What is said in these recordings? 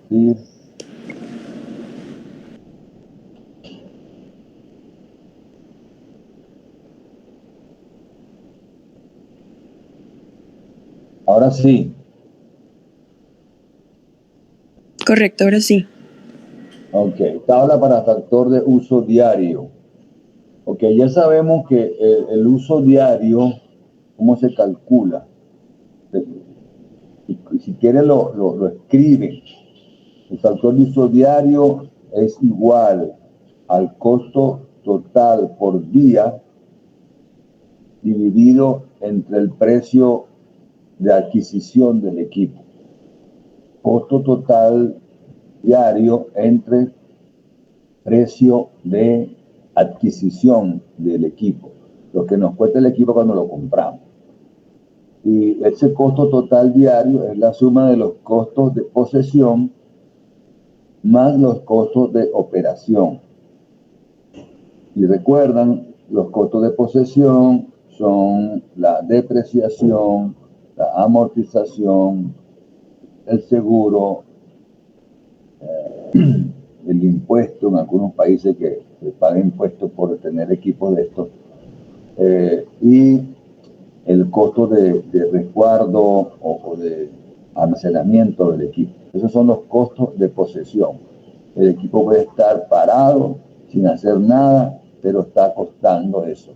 Sí. Ahora sí. Correcto, ahora sí. Ok. Tabla para factor de uso diario. Ok, ya sabemos que el uso diario, ¿cómo se calcula? Si quiere lo escribe. El factor de uso diario es igual al costo total por día dividido entre el precio de adquisición del equipo. Costo total diario entre precio de adquisición del equipo, lo que nos cuesta el equipo cuando lo compramos. Y ese costo total diario es la suma de los costos de posesión más los costos de operación. Y recuerdan, los costos de posesión son la depreciación, la amortización, el seguro, el impuesto en algunos países que se pagan impuestos por tener equipos de estos, y el costo de resguardo o de almacenamiento del equipo. Esos son los costos de posesión. El equipo puede estar parado, sin hacer nada, pero está costando eso.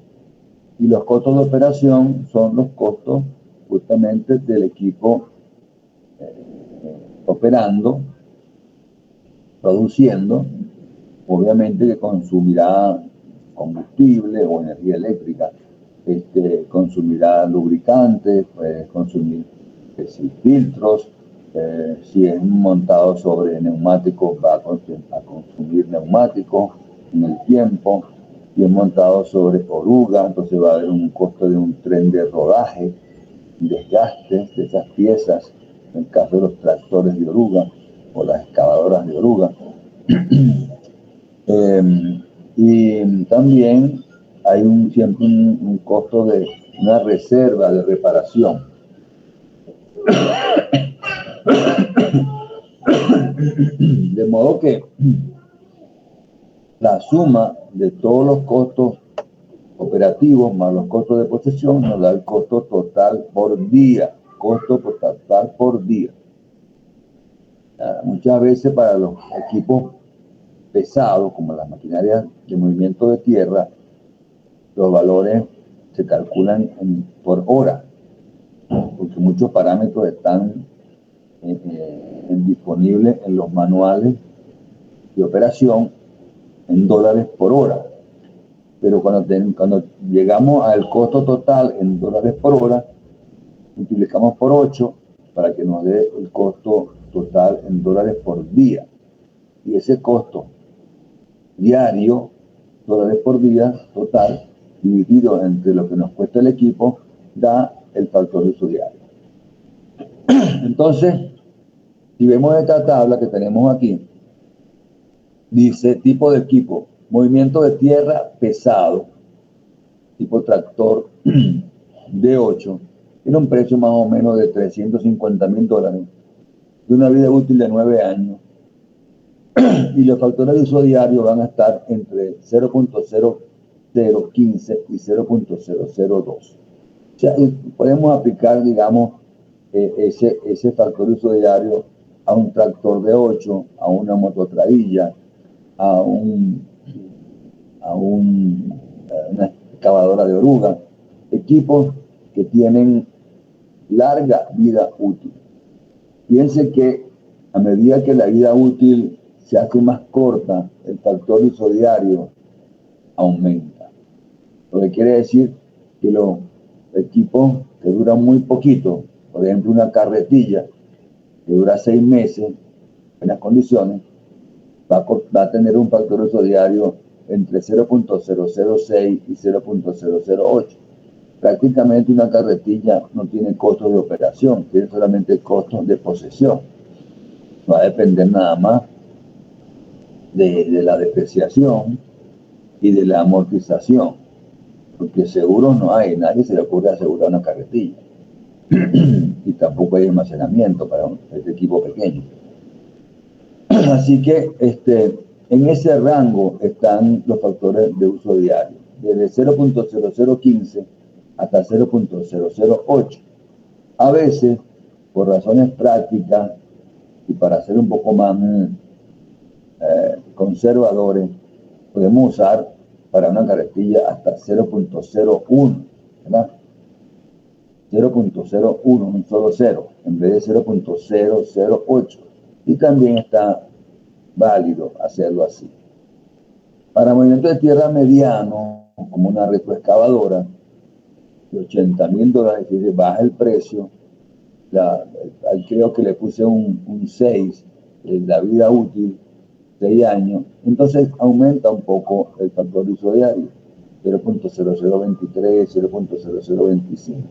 Y los costos de operación son los costos justamente del equipo operando, produciendo, obviamente que consumirá combustible o energía eléctrica, consumirá lubricantes, puede consumir filtros, si es montado sobre neumáticos va a consumir neumáticos en el tiempo, si es montado sobre oruga, entonces va a haber un costo de un tren de rodaje, desgaste de esas piezas, en el caso de los tractores de oruga o las excavadoras de oruga. Y también hay siempre un costo de una reserva de reparación. De modo que la suma de todos los costos operativos más los costos de posesión nos da el costo total por día. Costo total por día. Muchas veces para los equipos pesados, como las maquinarias de movimiento de tierra, los valores se calculan por hora, porque muchos parámetros están disponibles en los manuales de operación en dólares por hora. Pero cuando llegamos al costo total en dólares por hora, multiplicamos por 8 para que nos dé el costo total en dólares por día. Y ese costo diario, dólares por día total, dividido entre lo que nos cuesta el equipo, da el factor de uso diario. Entonces, si vemos esta tabla que tenemos aquí, dice tipo de equipo, movimiento de tierra pesado, tipo tractor D8, tiene un precio más o menos de $350,000, de una vida útil de 9 años, y los factores de uso diario van a estar entre 0.0015 y 0.002. O sea, podemos aplicar, digamos, ese factor de uso diario a un tractor de 8, a una mototradilla, a una excavadora de oruga, equipos que tienen larga vida útil. Piense que a medida que la vida útil se hace más corta, el factor de uso diario aumenta. Lo que quiere decir que los equipos que duran muy poquito, por ejemplo una carretilla que dura 6 meses en las condiciones, va a tener un factor de uso diario entre 0.006 y 0.008. Prácticamente una carretilla no tiene costos de operación, tiene solamente costos de posesión. Va a depender nada más de la depreciación y de la amortización, porque seguros no hay, nadie se le ocurre asegurar una carretilla y tampoco hay almacenamiento para este equipo pequeño. Así que en ese rango están los factores de uso diario, desde 0.0015 hasta 0.008. A veces, por razones prácticas y para ser un poco más conservadores, podemos usar para una carretilla hasta 0.01, ¿verdad? 0.01, un solo cero, en vez de 0.008. Y también está válido hacerlo así. Para movimiento de tierra mediano, como una retroexcavadora de $80,000, que baja el precio, creo que le puse un 6, la vida útil, 6 años, entonces aumenta un poco el factor de uso diario, 0.0023, 0.0025.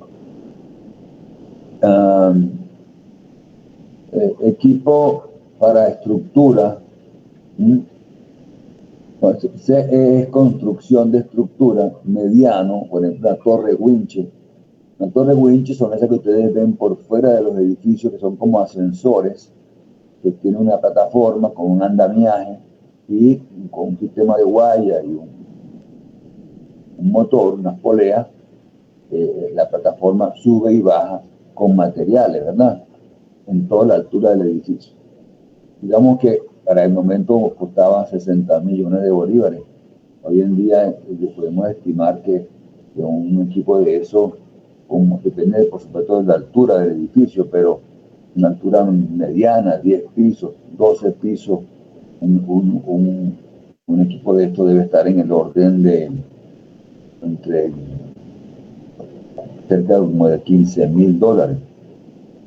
Equipo para estructura, es construcción de estructura mediano, por ejemplo, la torre winche. Las torres winche son esas que ustedes ven por fuera de los edificios, que son como ascensores, que tienen una plataforma con un andamiaje y con un sistema de guaya y un motor, unas poleas. La plataforma sube y baja con materiales, ¿verdad? En toda la altura del edificio. Digamos que para el momento costaba 60 millones de bolívares. Hoy en día podemos estimar que un equipo de eso, depende por supuesto de la altura del edificio, pero una altura mediana, 10 pisos, 12 pisos, un equipo de esto debe estar en el orden de entre cerca como de $15,000.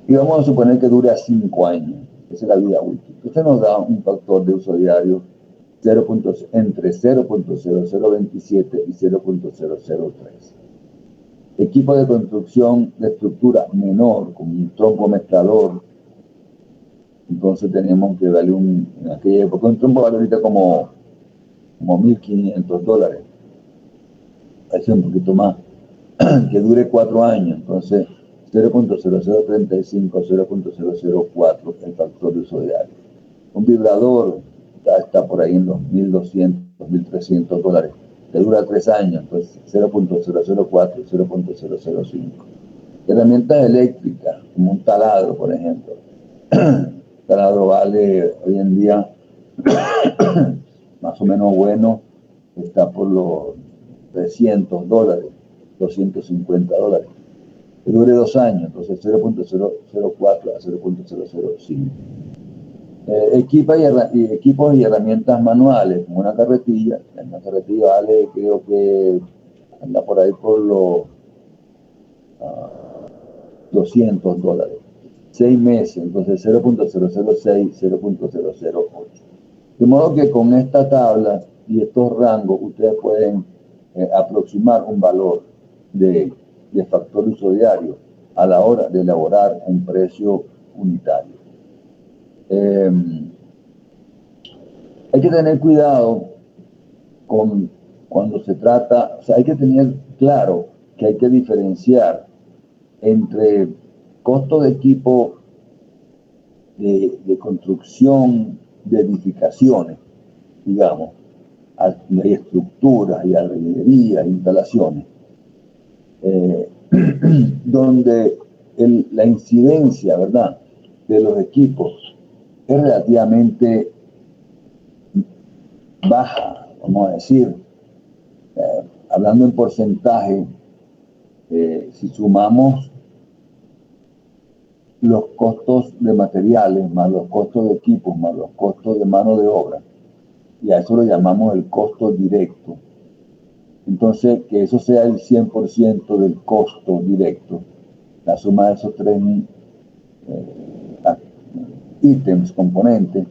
Y vamos a suponer que dure a 5 años. Esa es la vida útil. Esto nos da un factor de uso diario entre 0.0027 y 0.003. Equipo de construcción de estructura menor, como un tronco mezclador, entonces tenemos que darle en aquella época un tronco vale ahorita como $1,500. Parece un poquito más, que dure 4 años, entonces 0.0035, 0.004 el factor de uso diario. Un vibrador está por ahí en los $1,200, $1,300, que dura 3 años, entonces 0.004, 0.005. Herramientas eléctricas, como un taladro, por ejemplo. Taladro vale hoy en día más o menos bueno, está por los $300, $250, que dure 2 años, entonces 0.004 a 0.005. Equipos y herramientas manuales, como una carretilla. Una carretilla vale, creo que anda por ahí por los $200. 6 meses, entonces 0.006, 0.008. De modo que con esta tabla y estos rangos ustedes pueden aproximar un valor de factor de uso diario a la hora de elaborar un precio unitario. Hay que tener cuidado cuando se trata, o sea, hay que tener claro que hay que diferenciar entre costo de equipo de construcción de edificaciones, digamos, hay estructuras y albañilería, instalaciones, donde la incidencia, ¿verdad?, de los equipos es relativamente baja, vamos a decir, hablando en porcentaje, si sumamos los costos de materiales, más los costos de equipos, más los costos de mano de obra, y a eso lo llamamos el costo directo. Entonces, que eso sea el 100% del costo directo, la suma de esos tres ítems, componentes,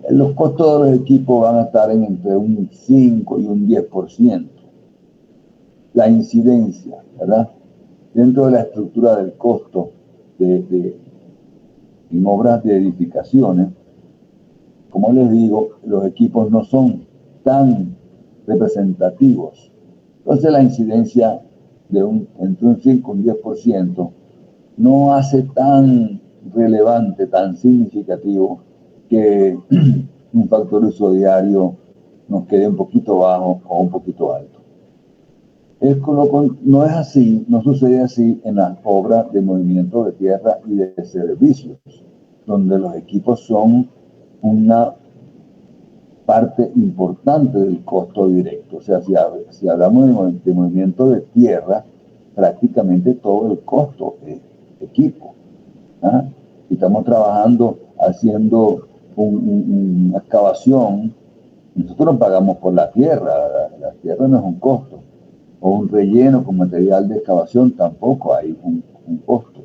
los costos de los equipos van a estar entre un 5 y un 10%. La incidencia, ¿verdad?, dentro de la estructura del costo en obras de edificaciones, como les digo, los equipos no son tan representativos. Entonces la incidencia entre un 5 y un 10% no hace tan relevante, tan significativo que un factor de uso diario nos quede un poquito bajo o un poquito alto. No es así, no sucede así en las obras de movimiento de tierra y de servicios, donde los equipos son una parte importante del costo directo. O sea, si hablamos de movimiento de tierra, prácticamente todo el costo es equipo. ¿Ah? Si estamos trabajando haciendo una excavación, nosotros no pagamos por la tierra, la tierra no es un costo, o un relleno con material de excavación tampoco hay un costo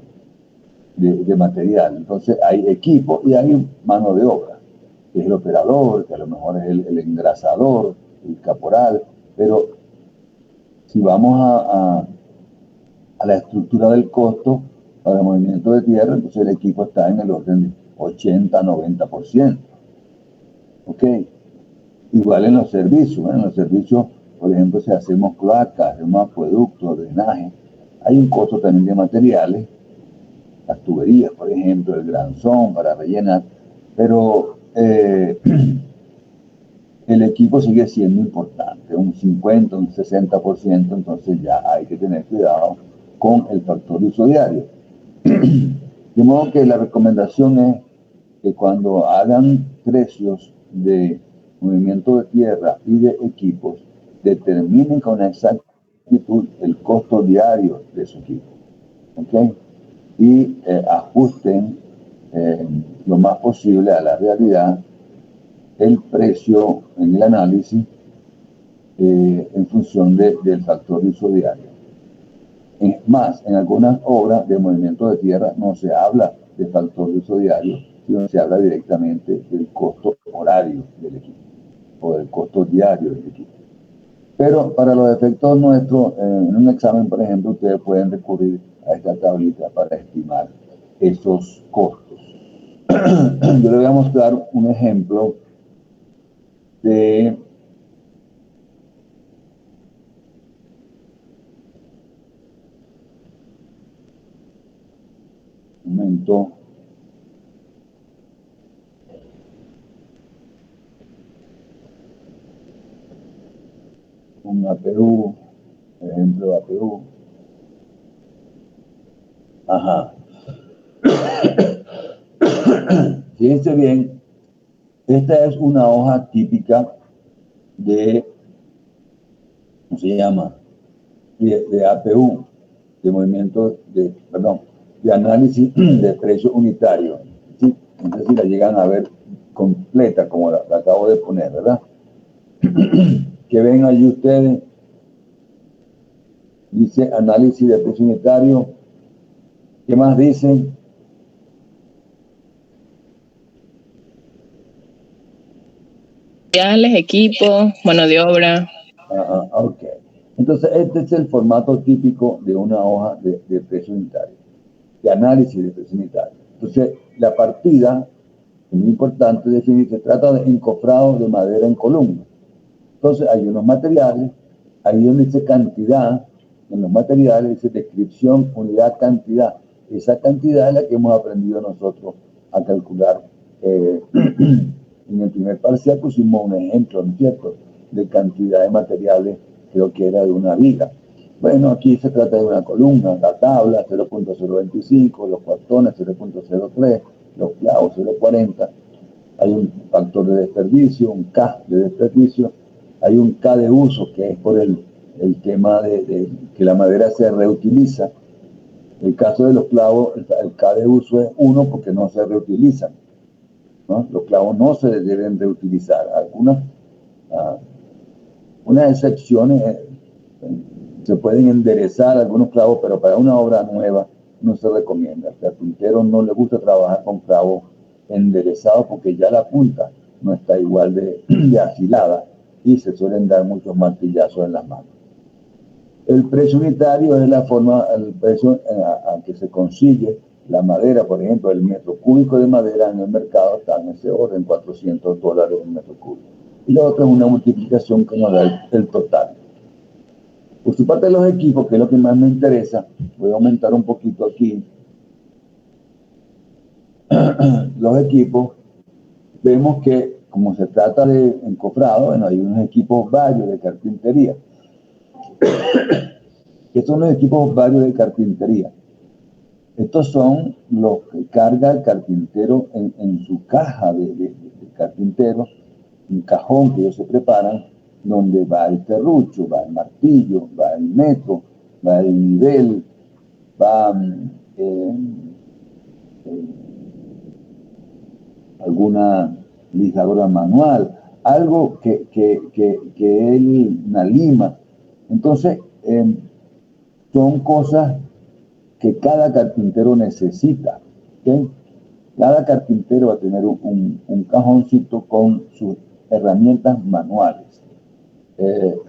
de material. Entonces hay equipo y hay mano de obra, que es el operador, que a lo mejor es el engrasador, el caporal, pero si vamos a la estructura del costo para el movimiento de tierra, entonces el equipo está en el orden de 80-90%. ¿Ok? Igual en los servicios. En los servicios, por ejemplo, si hacemos cloacas, hacemos acueductos, drenaje, hay un costo también de materiales, las tuberías, por ejemplo, el granzón para rellenar, pero el equipo sigue siendo importante, un 50, un 60%, entonces ya hay que tener cuidado con el factor de uso diario. De modo que la recomendación es que cuando hagan precios de movimiento de tierra y de equipos, determinen con exactitud el costo diario de su equipo. ¿Okay? Y ajusten lo más posible a la realidad el precio en el análisis en función del factor de uso diario. Es más, en algunas obras de movimiento de tierra no se habla de factor de uso diario, sino se habla directamente del costo horario del equipo o del costo diario del equipo. Pero para los efectos nuestros, en un examen, por ejemplo, ustedes pueden recurrir a esta tablita para estimar esos costos. Yo les voy a mostrar un ejemplo de un momento. Un APU, ejemplo de APU. Ajá. Fíjense bien, esta es una hoja típica de, ¿cómo se llama? De APU, de movimiento de, de análisis de precio unitario. ¿Sí? No sé si la llegan a ver completa, como la acabo de poner, ¿verdad? Que ven allí ustedes, dice análisis de precio unitario. ¿Qué más dicen? Equipos, mano de obra. Ok. Entonces, este es el formato típico de una hoja de precio unitario, de análisis de precio unitario. Entonces, la partida, es muy importante definir, se trata de encofrado de madera en columna. Entonces, hay unos materiales, ahí donde dice cantidad, en los materiales dice descripción, unidad, cantidad. Esa cantidad es la que hemos aprendido nosotros a calcular. En el primer parcial pusimos un ejemplo, ¿no es cierto?, de cantidad de materiales, creo que era de una viga. Bueno, aquí se trata de una columna, la tabla 0.025, los cuartones 0.03, los clavos 0.40, hay un factor de desperdicio, un K de desperdicio, hay un K de uso, que es por el tema de que la madera se reutiliza. El caso de los clavos, el K de uso es 1 porque no se reutilizan, ¿no? Los clavos no se deben reutilizar. Unas excepciones, se pueden enderezar algunos clavos, pero para una obra nueva no se recomienda. Al carpintero no le gusta trabajar con clavos enderezados porque ya la punta no está igual de afilada y se suelen dar muchos martillazos en las manos. El precio unitario es la forma, el precio a que se consigue la madera. Por ejemplo, el metro cúbico de madera en el mercado está en ese orden, $400 el metro cúbico. Y la otra es una multiplicación que nos da el total. Por su parte, los equipos, que es lo que más me interesa, voy a aumentar un poquito aquí. Los equipos vemos que como se trata de encofrado, bueno, hay unos equipos varios de carpintería. ¿Qué son los equipos varios de carpintería? Estos son los que carga el carpintero en su caja de carpintero, un cajón que ellos se preparan, donde va el serrucho, va el martillo, va el metro, va el nivel, va alguna lijadora manual, algo que es una lima. Entonces, son cosas que cada carpintero necesita. ¿Okay? Cada carpintero va a tener un cajoncito con sus herramientas manuales.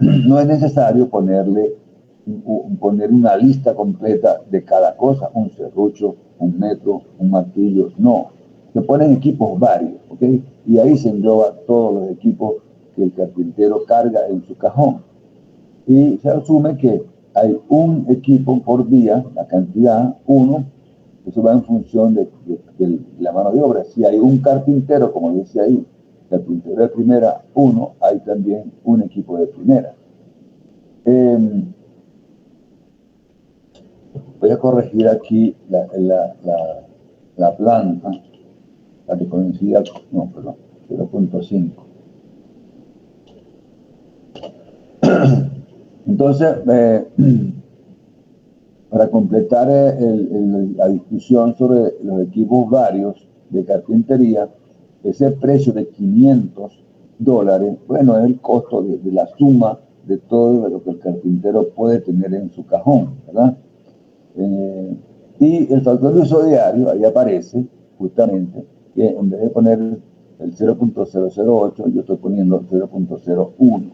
No es necesario poner una lista completa de cada cosa, un serrucho, un metro, un martillo, no. Se ponen equipos varios, ¿ok? Y ahí se engloba todos los equipos que el carpintero carga en su cajón. Y se asume que hay un equipo por día, la cantidad, uno, eso va en función de la mano de obra. Si hay un carpintero, como dice ahí, carpintero de primera, uno, hay también un equipo de primera. Voy a corregir aquí la planta, la que coincida, no, perdón, 0.5. Entonces, para completar la discusión sobre los equipos varios de carpintería, ese precio de $500, bueno, es el costo de la suma de todo lo que el carpintero puede tener en su cajón, ¿verdad? Y el factor de uso diario, ahí aparece justamente que en vez de poner el 0.008, yo estoy poniendo 0.01.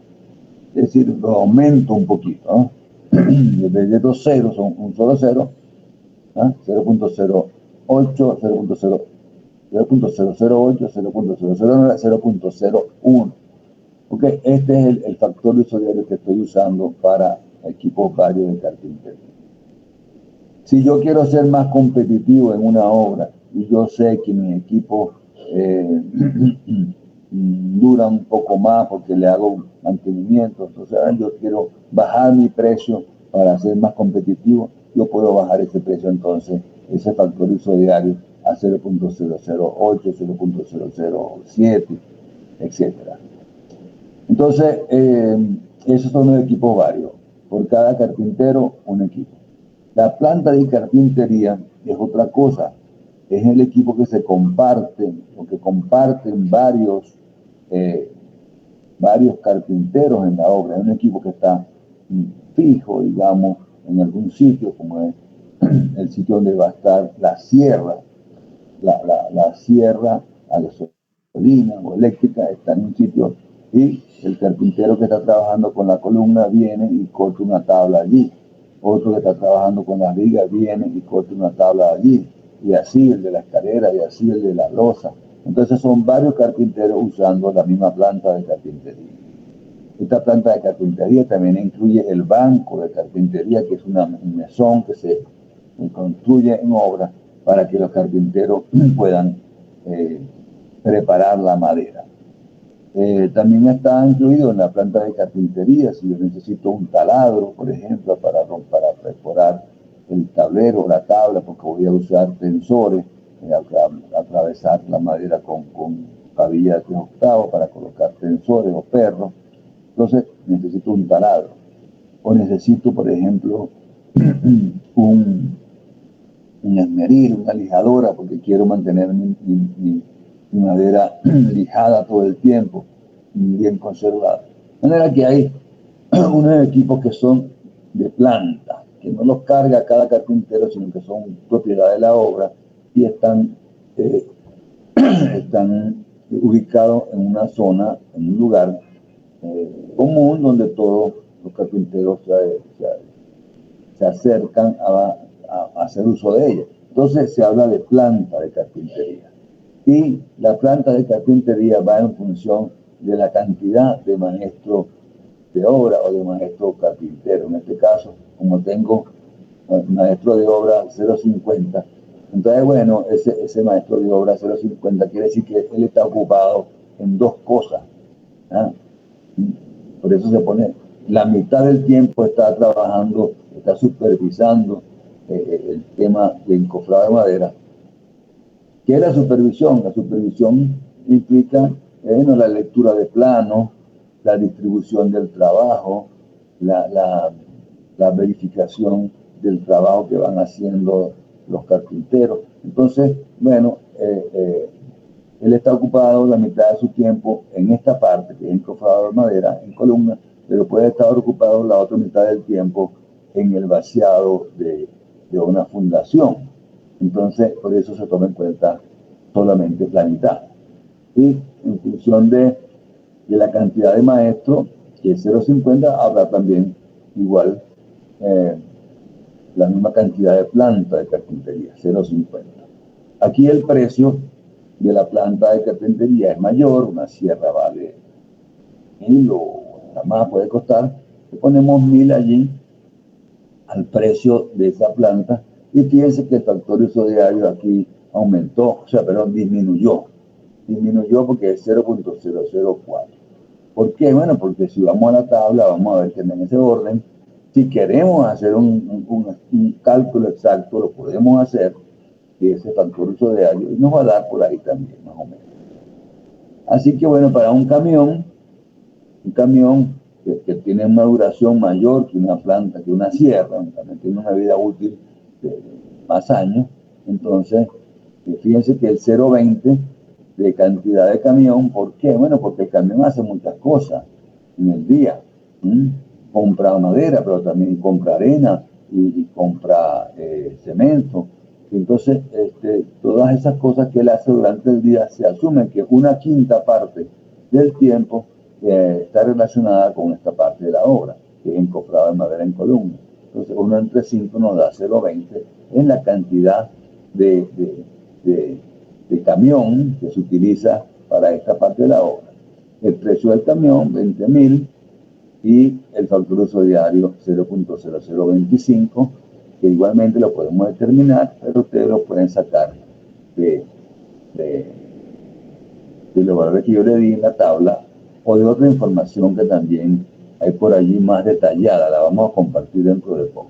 Es decir, lo aumento un poquito, ¿no? En vez de dos ceros, son un solo cero, ¿no? 0.08, 0.008, 0.009, 0.01. Ok, este es el factor de uso diario que estoy usando para equipos varios de carpintería. Si yo quiero ser más competitivo en una obra y yo sé que mis equipos duran un poco más porque le hago mantenimiento, entonces yo quiero bajar mi precio para ser más competitivo, yo puedo bajar ese precio entonces, ese factor de uso diario a 0.008, 0.007, etcétera. Entonces, esos son los equipos varios. Por cada carpintero, un equipo. La planta de carpintería es otra cosa. Es el equipo que se comparte, o que comparten varios carpinteros en la obra. Es un equipo que está fijo, digamos, en algún sitio, como es el sitio donde va a estar la sierra. La sierra a gasolina o eléctrica está en un sitio y el carpintero que está trabajando con la columna viene y corta una tabla allí. Otro que está trabajando con la viga viene y corta una tabla allí. Y así el de la escalera y así el de la losa. Entonces son varios carpinteros usando la misma planta de carpintería. Esta planta de carpintería también incluye el banco de carpintería, que es un mesón que se construye en obra para que los carpinteros puedan preparar la madera. También está incluido en la planta de carpintería, si yo necesito un taladro, por ejemplo, para perforar el tablero o la tabla, porque voy a usar tensores, atravesar la madera con cabilla de 3/8 para colocar tensores o perros. Entonces necesito un taladro. O necesito, por ejemplo, un esmeril, una lijadora, porque quiero mantener mi madera lijada todo el tiempo, bien conservada. De manera que hay unos equipos que son de planta, que no los carga cada carpintero, sino que son propiedad de la obra y están ubicados en una zona, en un lugar común donde todos los carpinteros se acercan a hacer uso de ella. Entonces se habla de planta de carpintería. Y la planta de carpintería va en función de la cantidad de maestros de obra o de maestro carpintero. En este caso, como tengo maestro de obra 0.50, Entonces, bueno, ese maestro de obra 050 quiere decir que él está ocupado en dos cosas. ¿Ah? Por eso se pone, la mitad del tiempo está trabajando, está supervisando el tema del encofrado de madera. ¿Qué es la supervisión? La supervisión implica la lectura de planos, la distribución del trabajo, la verificación del trabajo que van haciendo los carpinteros. Entonces, bueno, él está ocupado la mitad de su tiempo en esta parte, que es encofrado de madera, en columna, pero puede estar ocupado la otra mitad del tiempo en el vaciado de una fundación. Entonces, por eso se toma en cuenta solamente la mitad. Y en función de la cantidad de maestros, que es 0,50, habrá también igual la misma cantidad de planta de carpintería, 0,50. Aquí el precio de la planta de carpintería es mayor, una sierra vale 1.000 o hasta más puede costar, le ponemos 1.000 allí al precio de esa planta y fíjense que el factor uso diario aquí aumentó, disminuyó porque es 0,004. ¿Por qué? Bueno, porque si vamos a la tabla vamos a ver que en ese orden, si queremos hacer un cálculo exacto, lo podemos hacer, que ese factor uso diario, y nos va a dar por ahí también, más o menos. Así que bueno, para un camión que tiene una duración mayor que una planta, que una sierra, también tiene una vida útil de más años, entonces fíjense que el 0,20 de cantidad de camión, ¿por qué? Bueno, porque el camión hace muchas cosas en el día. Compra madera, pero también compra arena y compra cemento. Entonces, todas esas cosas que él hace durante el día, se asume que una quinta parte del tiempo está relacionada con esta parte de la obra, que es encofrado de madera en columna. Entonces, 1 entre 5 nos da 0,20 en la cantidad de camión que se utiliza para esta parte de la obra. El precio del camión, 20.000, y el factor uso diario, 0,0025, que igualmente lo podemos determinar, pero ustedes lo pueden sacar de los valores que yo le di en la tabla, o de otra información que también hay por allí más detallada, la vamos a compartir dentro de poco.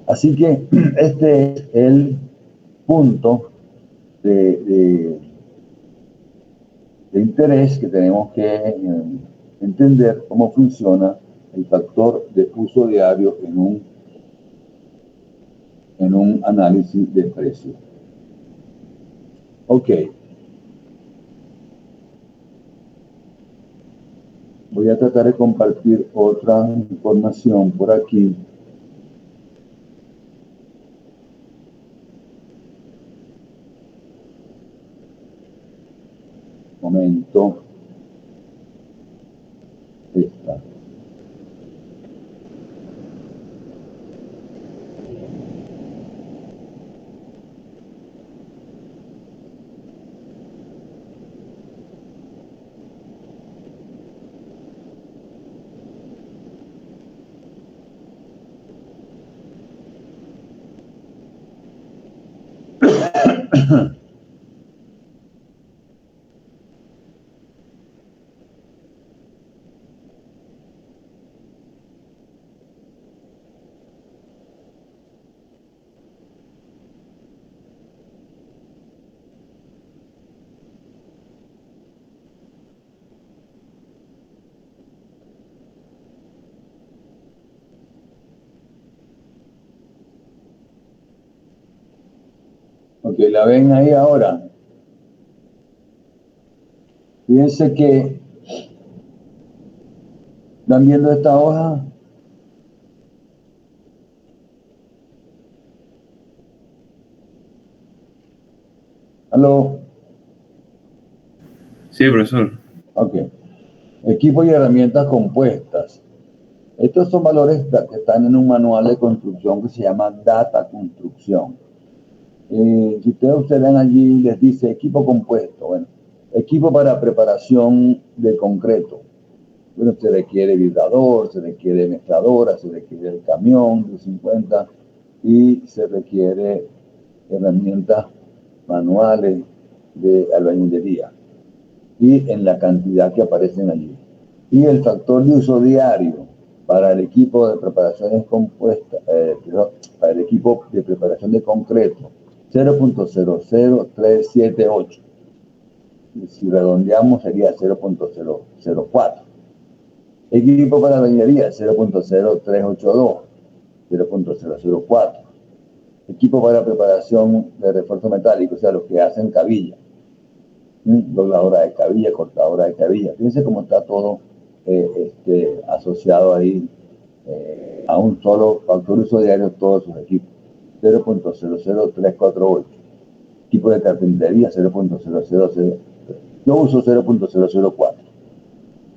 Así que este es el punto de interés que tenemos que entender cómo funciona el factor de uso diario en un análisis de precio. Ok. Voy a tratar de compartir otra información por aquí. Momento. Esta. Ok, ¿la ven ahí ahora? Fíjense que ¿están viendo esta hoja? ¿Aló? Sí, profesor. Ok. Equipos y herramientas compuestas. Estos son valores que están en un manual de construcción que se llama Data Construcción. Si ustedes observan allí, les dice equipo compuesto. Bueno, equipo para preparación de concreto. Bueno, se requiere vibrador, se requiere mezcladora, se requiere el camión de 50 y se requiere herramientas manuales de albañilería y en la cantidad que aparecen allí. Y el factor de uso diario para el equipo de preparaciones compuestas, para el equipo de preparación de concreto, 0.00378. Y si redondeamos sería 0.004. Equipo para albañilería, 0.0382, 0.004. Equipo para preparación de refuerzo metálico, o sea, los que hacen cabilla, dobladora de cabilla, cortadora de cabilla. Fíjense cómo está todo asociado ahí a un solo factor de uso diario, todos sus equipos. 0.00348. Equipo de carpintería, 0.000. Yo uso 0.004.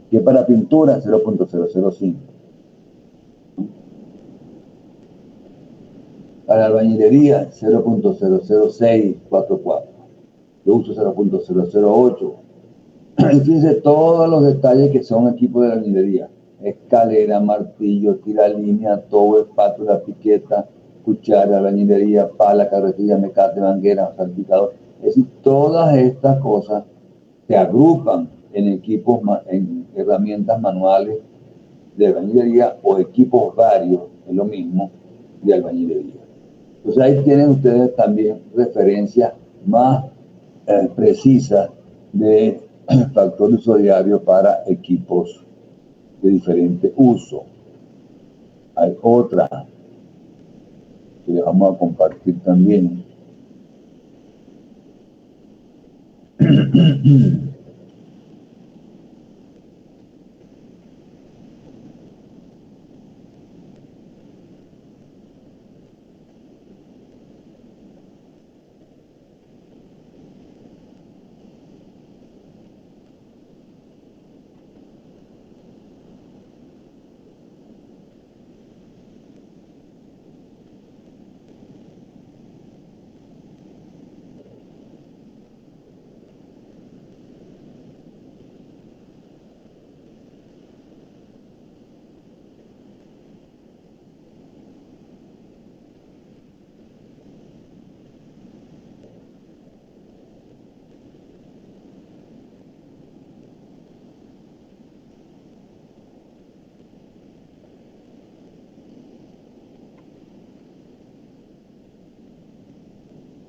Que para pintura, 0.005. Para albañilería, 0.00644. Yo uso 0.008. Y fíjense todos los detalles que son equipos de albañilería: escalera, martillo, tiralínea, tobo, espátula, piqueta, cuchara, albañilería, pala, carretilla, mecate, manguera, salpicador. Es decir, todas estas cosas se agrupan en equipos, en herramientas manuales de albañilería o equipos varios, es lo mismo, de albañilería. Entonces ahí tienen ustedes también referencias más precisas de factor de uso diario para equipos de diferente uso. Hay otra que les vamos a compartir también.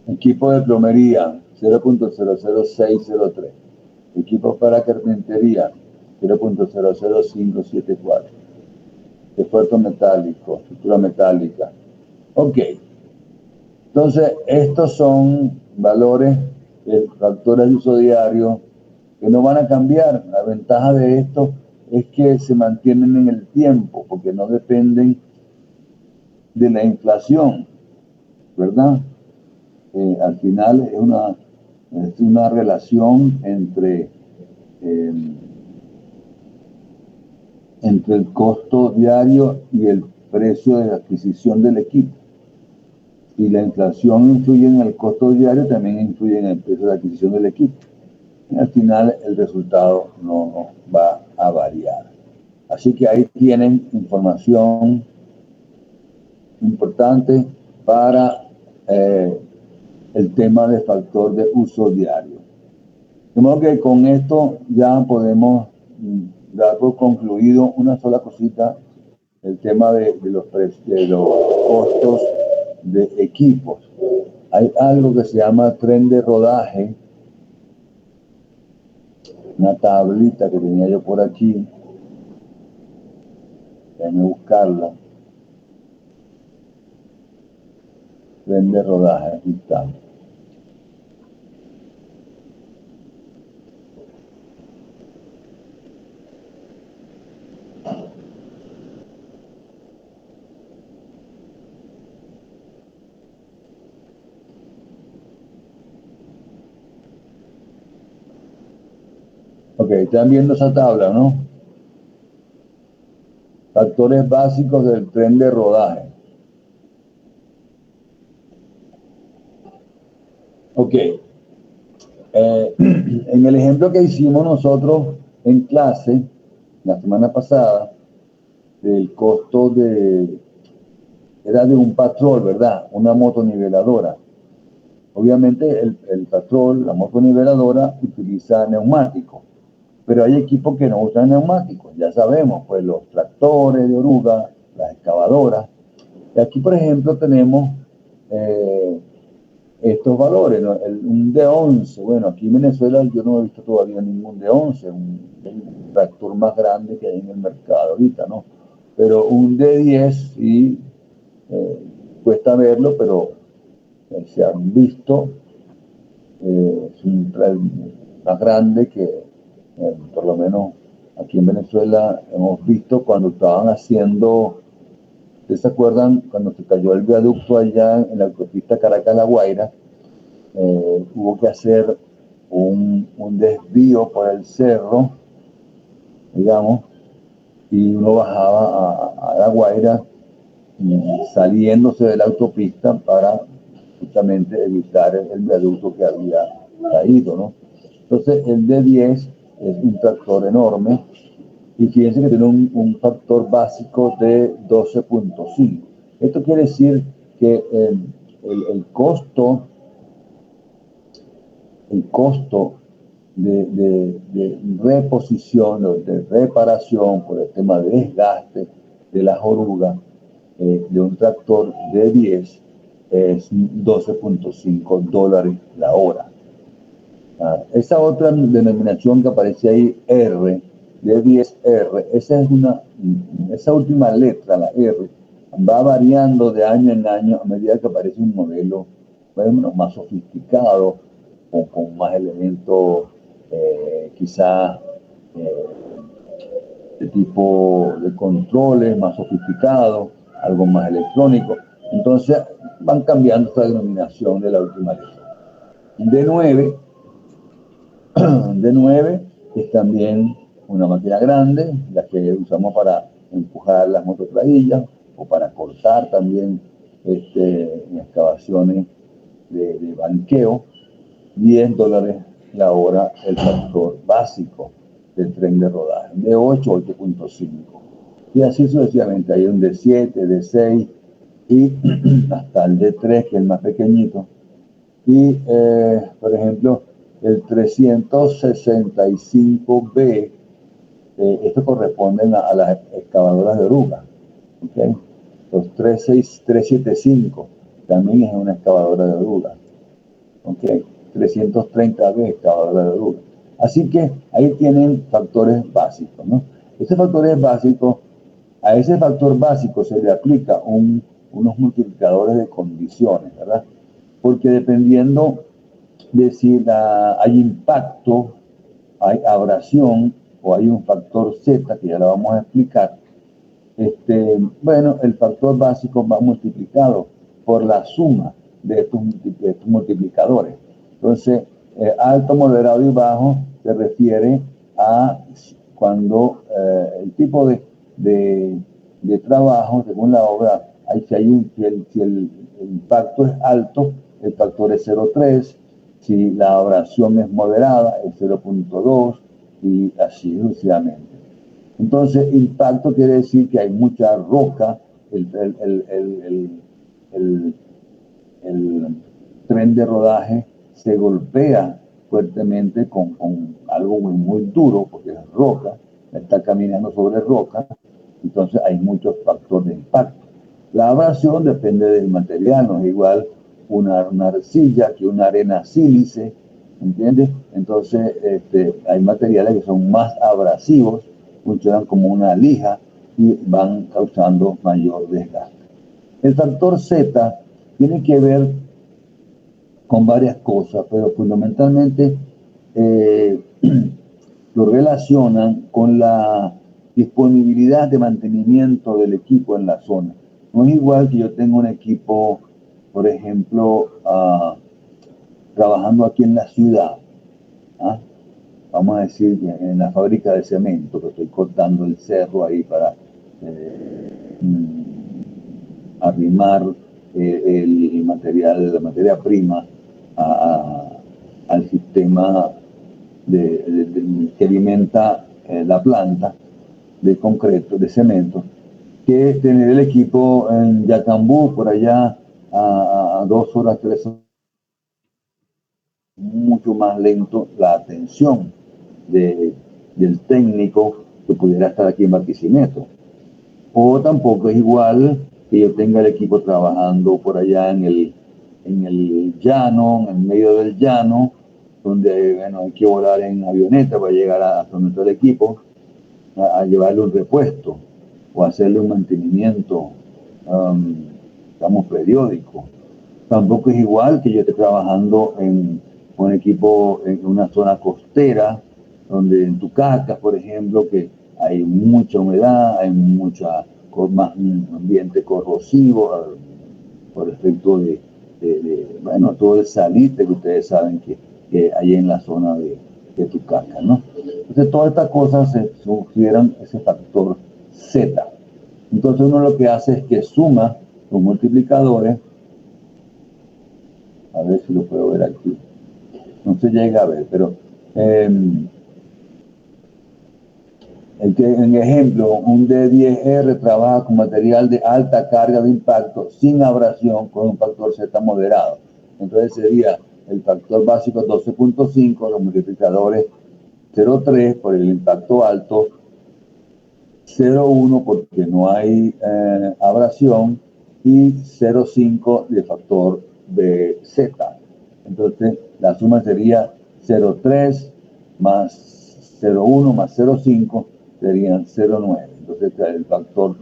Equipo de plomería, 0.00603. Equipos para carpintería, 0.00574. Refuerzo metálico, estructura metálica. Ok. Entonces, estos son valores, factores de uso diario que no van a cambiar. La ventaja de esto es que se mantienen en el tiempo, porque no dependen de la inflación, ¿verdad? Al final es una relación entre el costo diario y el precio de adquisición del equipo. Si la inflación influye en el costo diario, también influye en el precio de adquisición del equipo. Y al final el resultado no va a variar. Así que ahí tienen información importante para el tema de factor de uso diario. De modo que con esto ya podemos dar por concluido una sola cosita, el tema de los costos de equipos. Hay algo que se llama tren de rodaje, una tablita que tenía yo por aquí, déjenme buscarla. Tren de rodaje, aquí está. Ok, están viendo esa tabla, ¿no? Factores básicos del tren de rodaje. Ok. En el ejemplo que hicimos nosotros en clase, la semana pasada, el costo era de un patrol, ¿verdad? Una motoniveladora. Obviamente el tractor, la motoniveladora, utiliza neumáticos, pero hay equipos que no usan neumáticos, ya sabemos, pues los tractores de oruga, las excavadoras. Y aquí, por ejemplo, tenemos estos valores, ¿no? Un D11, bueno, aquí en Venezuela yo no he visto todavía ningún D11, el tractor más grande que hay en el mercado ahorita, ¿no? Pero un D10 sí, cuesta verlo, pero se han visto, es un más grande que por lo menos aquí en Venezuela hemos visto cuando estaban haciendo. ¿Ustedes se acuerdan cuando se cayó el viaducto allá en la autopista Caracas-La Guaira? Hubo que hacer un desvío por el cerro, digamos, y uno bajaba a La Guaira saliéndose de la autopista para justamente evitar el viaducto que había caído, ¿no? Entonces el D10 es un tractor enorme y fíjense que tiene un factor básico de 12.5. Esto quiere decir que el costo de reposición, de reparación por el tema de desgaste de las orugas de un tractor de 10 es $12.5 la hora. Esa otra denominación que aparece ahí, R, de 10R, esa última letra, la R, va variando de año en año a medida que aparece un modelo, bueno, más sofisticado, con más elementos, quizás de tipo de controles más sofisticados, algo más electrónico. Entonces van cambiando esta denominación de la última letra. D9 D9 es también una máquina grande, la que usamos para empujar las motocladillas o para cortar también en excavaciones de banqueo. $10 la hora el factor básico del tren de rodaje, de 8, 8.5. Y así sucesivamente, hay un D7, D6 y hasta el D3, que es el más pequeñito. Y, por ejemplo, el 365B, esto corresponde a las excavadoras de oruga. ¿Okay? Los 375 también es una excavadora de oruga. ¿Okay? 330B, excavadora de oruga. Así que ahí tienen factores básicos, ¿no? Esos factores básicos, a ese factor básico se le aplica unos multiplicadores de condiciones, ¿verdad? Porque dependiendo de si hay impacto, hay abrasión o hay un factor Z, que ya lo vamos a explicar, bueno, el factor básico va multiplicado por la suma de estos multiplicadores. Entonces, alto, moderado y bajo se refiere a cuando el tipo de trabajo, según la obra, si el impacto es alto, el factor es 0.3, si la abrasión es moderada, es 0.2 y así sucesivamente. Entonces, impacto quiere decir que hay mucha roca, el tren de rodaje se golpea fuertemente con algo muy duro, porque es roca, está caminando sobre roca, entonces hay muchos factores de impacto. La abrasión depende del material, no es igual una arcilla que una arena sílice, ¿entiendes? Entonces hay materiales que son más abrasivos, funcionan como una lija y van causando mayor desgaste. El factor Z tiene que ver con varias cosas, pero fundamentalmente lo relacionan con la disponibilidad de mantenimiento del equipo en la zona. No es igual que yo tenga un equipo, por ejemplo, trabajando aquí en la ciudad, ¿ah? Vamos a decir, en la fábrica de cemento, que estoy cortando el cerro ahí para arrimar el material, la materia prima al sistema que alimenta la planta de concreto, de cemento, que tener el equipo en Yacambú, por allá a 2 horas, 3 horas mucho más lento la atención del técnico que pudiera estar aquí en Barquisimeto. O tampoco es igual que yo tenga el equipo trabajando por allá en el llano, en medio del llano, donde bueno, hay que volar en avioneta para llegar hasta donde está el equipo, a llevarle un repuesto o hacerle un mantenimiento, digamos, periódico. Tampoco es igual que yo esté trabajando en un equipo en una zona costera, donde en Tucacas, por ejemplo, que hay mucha humedad, hay más un ambiente corrosivo por efecto bueno, todo el salite que ustedes saben que hay en la zona de Tucacas, ¿no? Entonces, todas estas cosas se sufrieron ese factor Z. Entonces, uno lo que hace es que suma los multiplicadores. A ver si lo puedo ver aquí. No se llega a ver, pero en ejemplo, un D10R trabaja con material de alta carga de impacto sin abrasión con un factor Z moderado. Entonces sería el factor básico 12.5, los multiplicadores 0.3 por el impacto alto, 0.1 porque no hay abrasión y 0.5 de factor BZ. Entonces la suma sería 0.3 más 0.1 más 0.5 serían 0.9. Entonces el factor,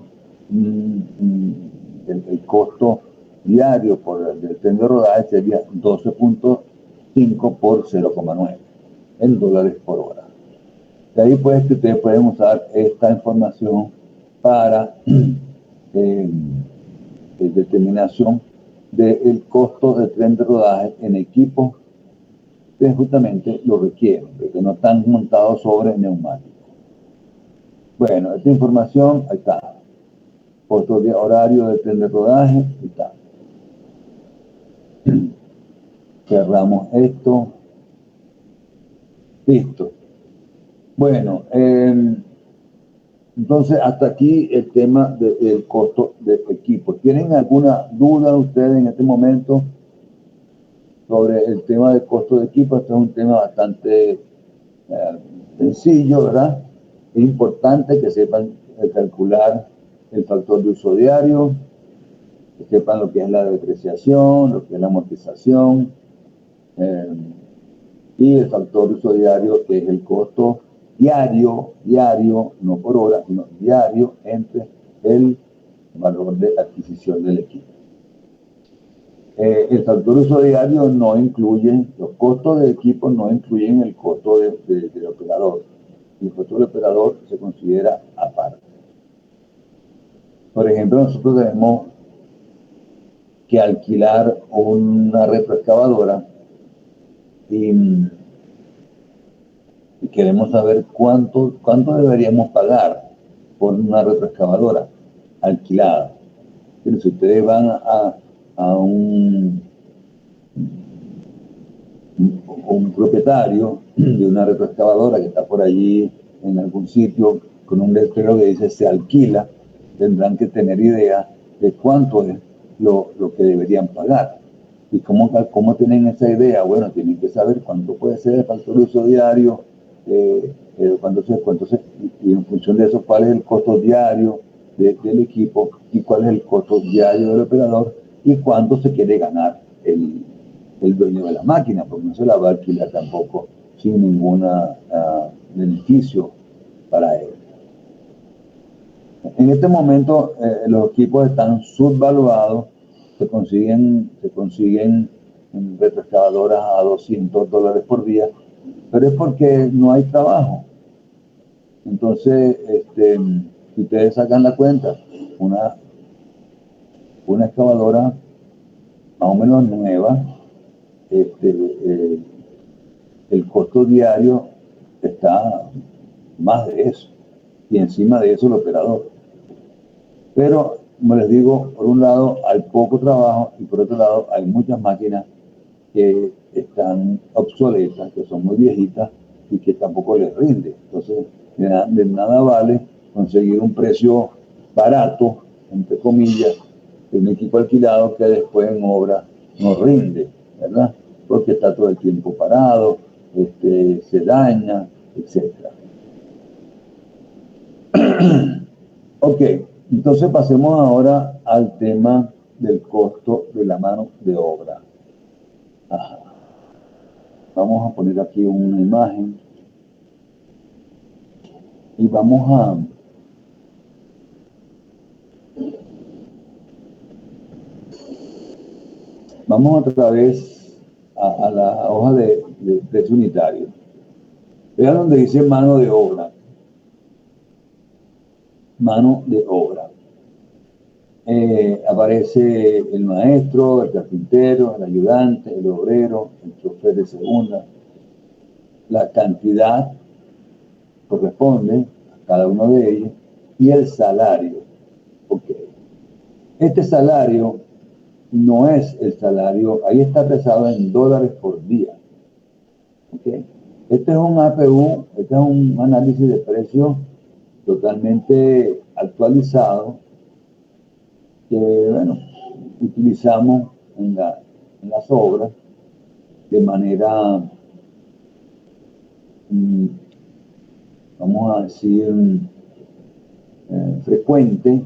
el costo diario por el tren de rodaje sería 12.5 por 0.9 en dólares por hora. De ahí pues que ustedes pueden usar esta información para determinación del costo del tren de rodaje en equipos que justamente lo requieren, que no están montados sobre neumáticos. Bueno, esta información, ahí está. Costo de horario del tren de rodaje, ahí está. Cerramos esto. Listo. Bueno, entonces hasta aquí el tema del costo del equipo. ¿Tienen alguna duda ustedes en este momento sobre el tema del costo de equipo? Este es un tema bastante sencillo, ¿verdad? Es importante que sepan calcular el factor de uso diario, que sepan lo que es la depreciación, lo que es la amortización, y el factor de uso diario, que es el costo diario, no por hora, sino diario entre el valor de adquisición del equipo. El factor de uso diario no incluye, los costos del equipo no incluyen el costo del operador. El costo del operador se considera aparte. Por ejemplo, nosotros tenemos que alquilar una retroexcavadora y queremos saber cuánto deberíamos pagar por una retroexcavadora alquilada. Pero si ustedes van a un propietario de una retroexcavadora que está por allí en algún sitio con un letrero que dice se alquila, tendrán que tener idea de cuánto es lo que deberían pagar. ¿Y cómo tienen esa idea? Bueno, tienen que saber cuánto puede ser el factor de uso diario, y en función de eso, cuál es el costo diario del equipo y cuál es el costo diario del operador y cuánto se quiere ganar el dueño de la máquina, porque no se la va a alquilar tampoco sin ningún beneficio para él. En este momento los equipos están subvaluados, se consiguen retroexcavadoras a $200 por día, pero es porque no hay trabajo. Entonces, si ustedes sacan la cuenta, una excavadora más o menos nueva, el costo diario está más de eso, y encima de eso el operador. Pero, como les digo, por un lado hay poco trabajo y por otro lado hay muchas máquinas que están obsoletas, que son muy viejitas y que tampoco les rinde. Entonces, de nada vale conseguir un precio barato, entre comillas, de un equipo alquilado que después en obra no rinde, ¿verdad? porque está todo el tiempo parado, se daña, etc. Ok, entonces pasemos ahora al tema del costo de la mano de obra. Ajá. Vamos a poner aquí una imagen y vamos otra vez a la hoja de precio unitario. Vean donde dice mano de obra. Mano de obra. Aparece el maestro, el carpintero, el ayudante, el obrero, el chofer de segunda. La cantidad corresponde a cada uno de ellos y el salario. Okay. Este salario no es el salario, ahí está pesado en dólares por día. Okay. Este es un APU, este es un análisis de precios totalmente actualizado que, bueno, utilizamos en las obras de manera, vamos a decir, frecuente,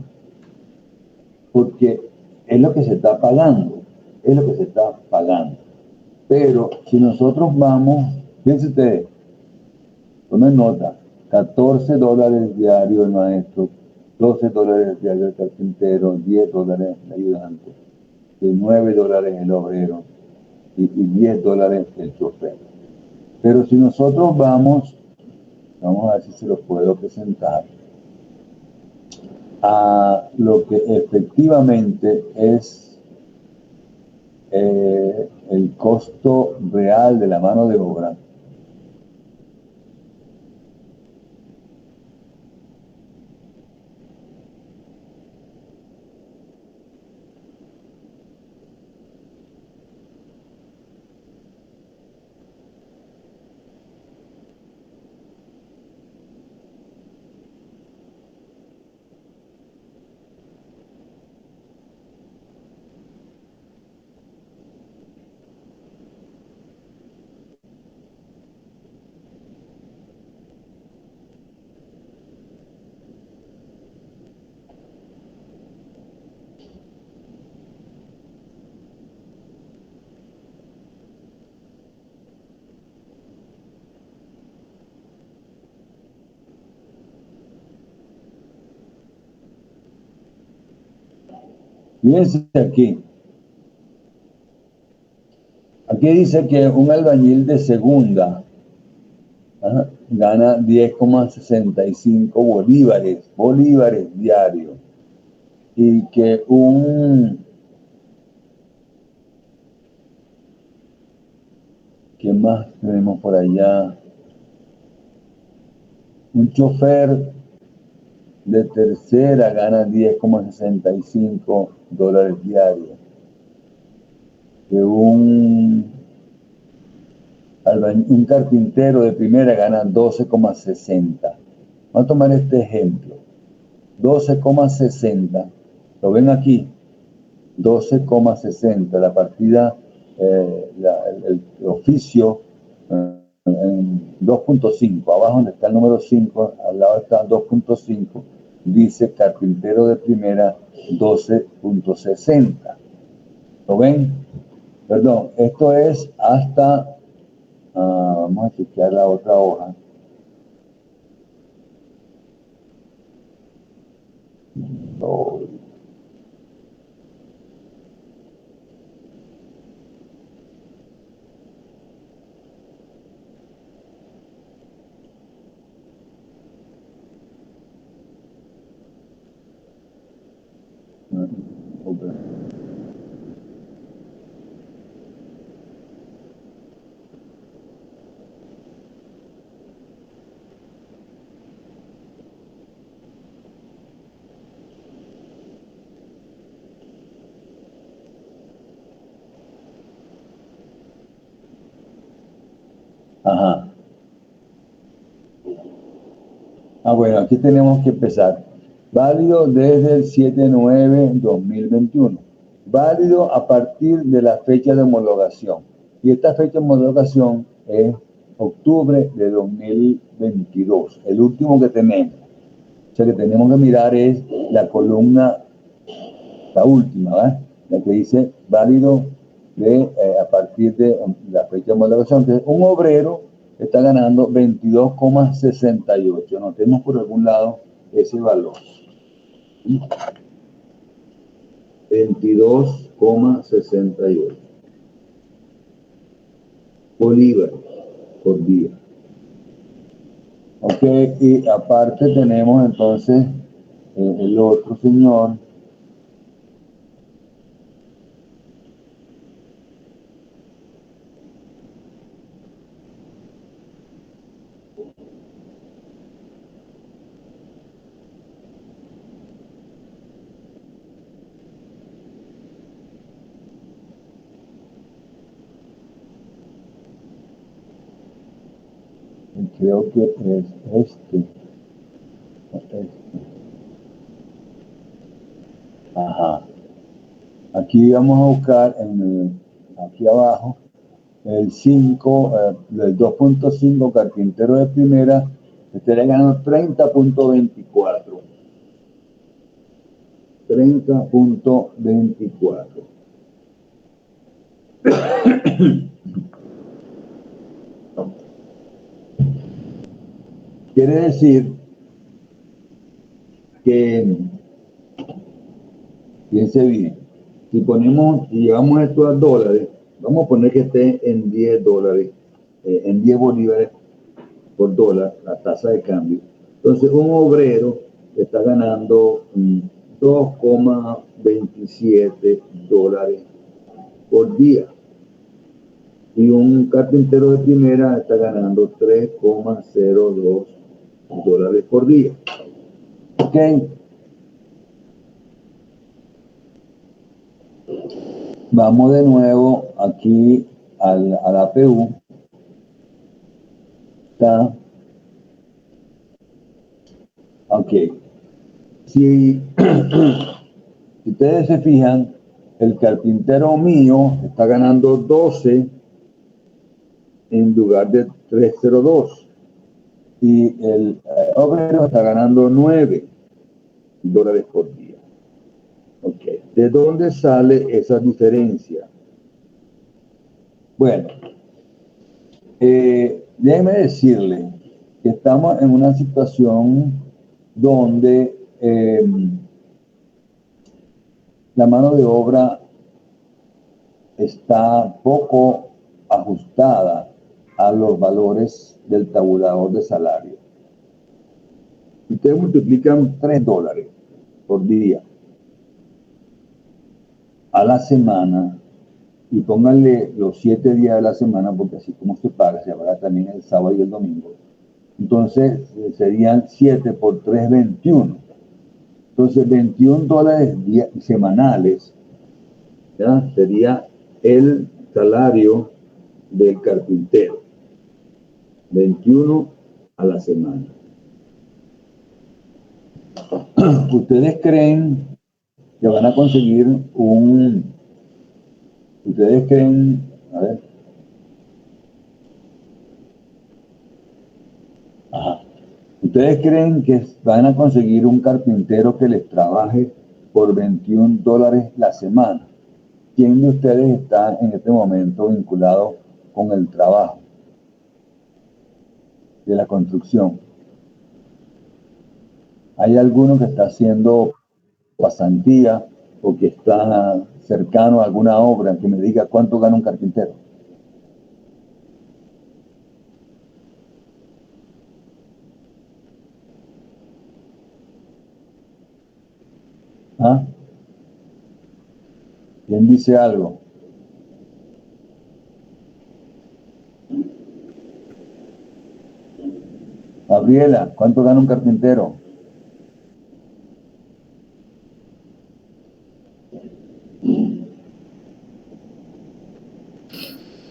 porque es lo que se está pagando, es lo que se está pagando. Pero si nosotros vamos, fíjense ustedes, tomen nota, 14 dólares diarios el maestro, 12 dólares diarios el carpintero, 10 dólares el ayudante, y 9 dólares el obrero, y 10 dólares el chofer. Pero si nosotros vamos a ver si se los puedo presentar, a lo que efectivamente es el costo real de la mano de obra. Fíjense aquí. Aquí dice que un albañil de segunda gana 10,65 bolívares diarios. Y que ¿qué más tenemos por allá? Un chofer de tercera gana 10,65 dólares diarios. Que un carpintero de primera gana 12,60. Vamos a tomar este ejemplo. 12,60. ¿Lo ven aquí? 12,60. La partida, el oficio en 2.5. Abajo donde está el número 5, al lado está 2.5. Dice carpintero de primera 12.60. ¿Lo ven? Perdón, esto es hasta, vamos a chequear la otra hoja. Ajá. Bueno, aquí tenemos que empezar. Válido desde el 7/9/2021. Válido a partir de la fecha de homologación. Y esta fecha de homologación es octubre de 2022, el último que tenemos. O sea, que tenemos que mirar es la columna, la última, ¿verdad? La que dice válido a partir de la fecha de homologación. Entonces, un obrero está ganando 22,68. Notemos por algún lado ese valor. 22,68 bolívares por día. Ok, y aparte tenemos entonces el otro señor, creo que es este. Ajá. Aquí vamos a buscar aquí abajo el 5, el 2.5 carpintero de primera, estaría ganando 30.24. 30.24. Quiere decir que, piense bien, si ponemos y llevamos esto a dólares, vamos a poner que esté en 10 dólares, en 10 bolívares por dólar, la tasa de cambio. Entonces, un obrero está ganando 2,27 dólares por día. Y un carpintero de primera está ganando 3,02 dólares por día. ¿Ok? Vamos de nuevo aquí a la APU. ¿Está? Ok. Si ustedes se fijan, el carpintero mío está ganando 12 en lugar de 3,02. Y el obrero está ganando 9 dólares por día. Ok. ¿De dónde sale esa diferencia? Bueno, déjeme decirle que estamos en una situación donde la mano de obra está poco ajustada a los valores del tabulador de salario. Ustedes multiplican 3 dólares por día a la semana y pónganle los 7 días de la semana, porque así como se paga, se paga también el sábado y el domingo. Entonces serían 7 por 3, 21. Entonces 21 dólares semanales, ¿ya? Sería el salario del carpintero. 21 a la semana. ¿Ustedes creen que van a conseguir ustedes creen, a ver, ajá, ustedes creen que van a conseguir un carpintero que les trabaje por 21 dólares la semana? ¿Quién de ustedes está en este momento vinculado con el trabajo de la construcción? ¿Hay alguno que está haciendo pasantía o que está cercano a alguna obra que me diga cuánto gana un carpintero? ¿Ah? ¿Quién dice algo? Gabriela, ¿cuánto gana un carpintero?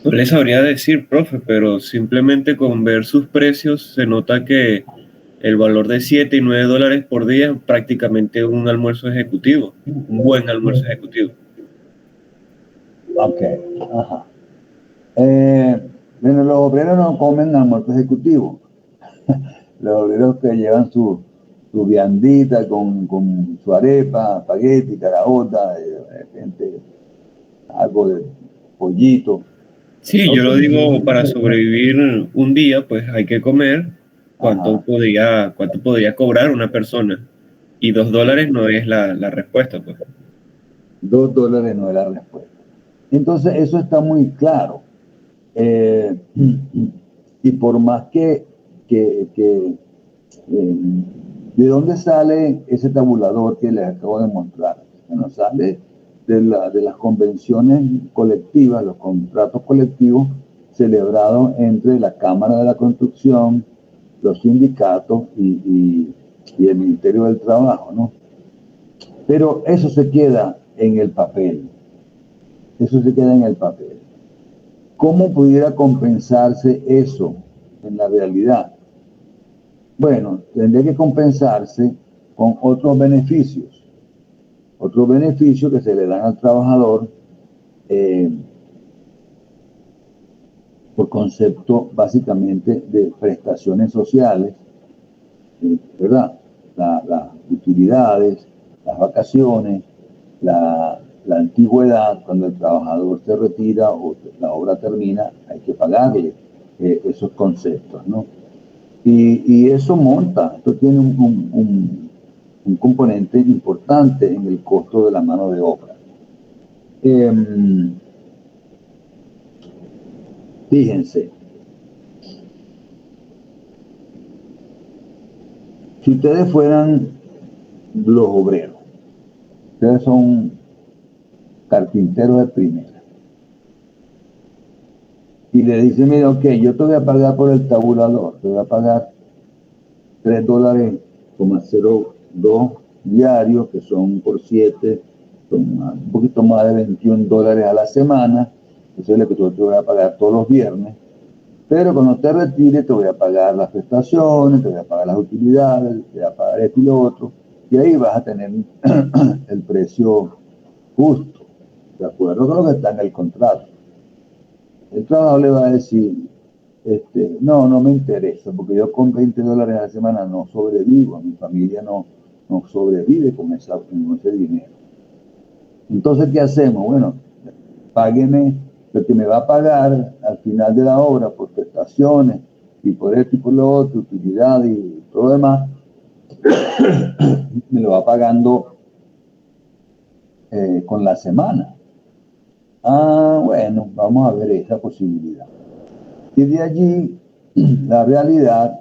No les sabría decir, profe, pero simplemente con ver sus precios se nota que el valor de 7 y 9 dólares por día es prácticamente un almuerzo ejecutivo, un buen almuerzo ejecutivo. Ok, ajá. Bueno, los obreros no comen almuerzo ejecutivo. Los obreros que llevan su viandita con su arepa, espagueti, caraota, de repente algo de pollito. Sí, yo lo digo, para sobrevivir un día, pues hay que comer. Ajá. Cuánto podría cobrar una persona? Y $2 no es la respuesta, pues. $2 no es la respuesta. Entonces, eso está muy claro. Y por más ¿de dónde sale ese tabulador que les acabo de mostrar? Bueno, sale de las convenciones colectivas, los contratos colectivos celebrados entre la Cámara de la Construcción, los sindicatos y el Ministerio del Trabajo, ¿no? Pero eso se queda en el papel. Eso se queda en el papel. ¿Cómo pudiera compensarse eso en la realidad? Bueno, tendría que compensarse con otros beneficios que se le dan al trabajador por concepto básicamente de prestaciones sociales, ¿verdad? Las utilidades, las vacaciones, la antigüedad, cuando el trabajador se retira o la obra termina, hay que pagarle esos conceptos, ¿no? Y eso monta, esto tiene un componente importante en el costo de la mano de obra. Fíjense, si ustedes fueran los obreros, ustedes son carpinteros de primera, y le dicen, mira, ok, yo te voy a pagar por el tabulador, te voy a pagar $3.02 diarios, que son por 7, son un poquito más de $21 a la semana. Eso es lo que yo te voy a pagar todos los viernes. Pero cuando te retires te voy a pagar las prestaciones, te voy a pagar las utilidades, te voy a pagar esto y lo otro. Y ahí vas a tener el precio justo, de acuerdo con lo que está en el contrato. El trabajador le va a decir, no me interesa, porque yo con $20 a la semana no sobrevivo, mi familia no sobrevive con ese dinero. Entonces, ¿qué hacemos? Bueno, págueme lo que me va a pagar al final de la obra por prestaciones y por esto y por lo otro, utilidad y todo lo demás, me lo va pagando con la semana. Bueno, vamos a ver esa posibilidad. Y de allí la realidad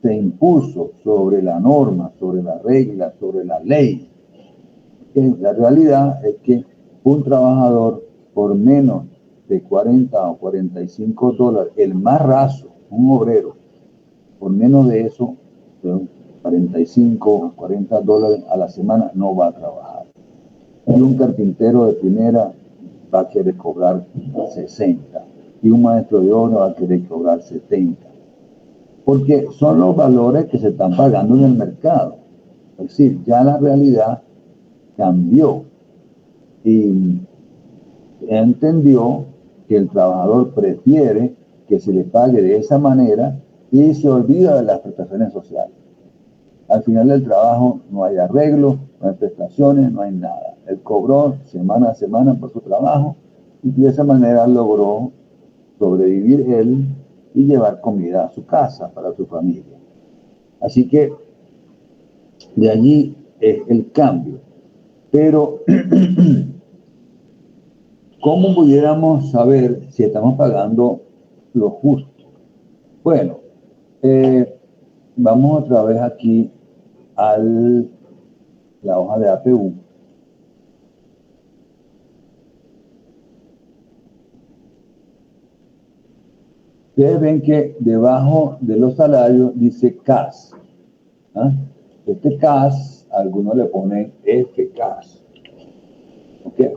se impuso sobre la norma, sobre la regla, sobre la ley. La realidad es que un trabajador por menos de 40 o $45, el más raso, un obrero, por menos de eso, de 45 o $40 a la semana, no va a trabajar. Y un carpintero de primera va a querer cobrar 60. Y un maestro de obra va a querer cobrar 70. Porque son los valores que se están pagando en el mercado. Es decir, ya la realidad cambió y entendió que el trabajador prefiere que se le pague de esa manera y se olvida de las prestaciones sociales. Al final del trabajo no hay arreglo, no hay prestaciones, no hay nada. Él cobró semana a semana por su trabajo y de esa manera logró sobrevivir él y llevar comida a su casa para su familia. Así que de allí es el cambio. Pero, ¿cómo pudiéramos saber si estamos pagando lo justo? Bueno, vamos otra vez aquí a la hoja de APU. Ustedes ven que debajo de los salarios dice CAS. Este CAS, algunos le ponen FCAS.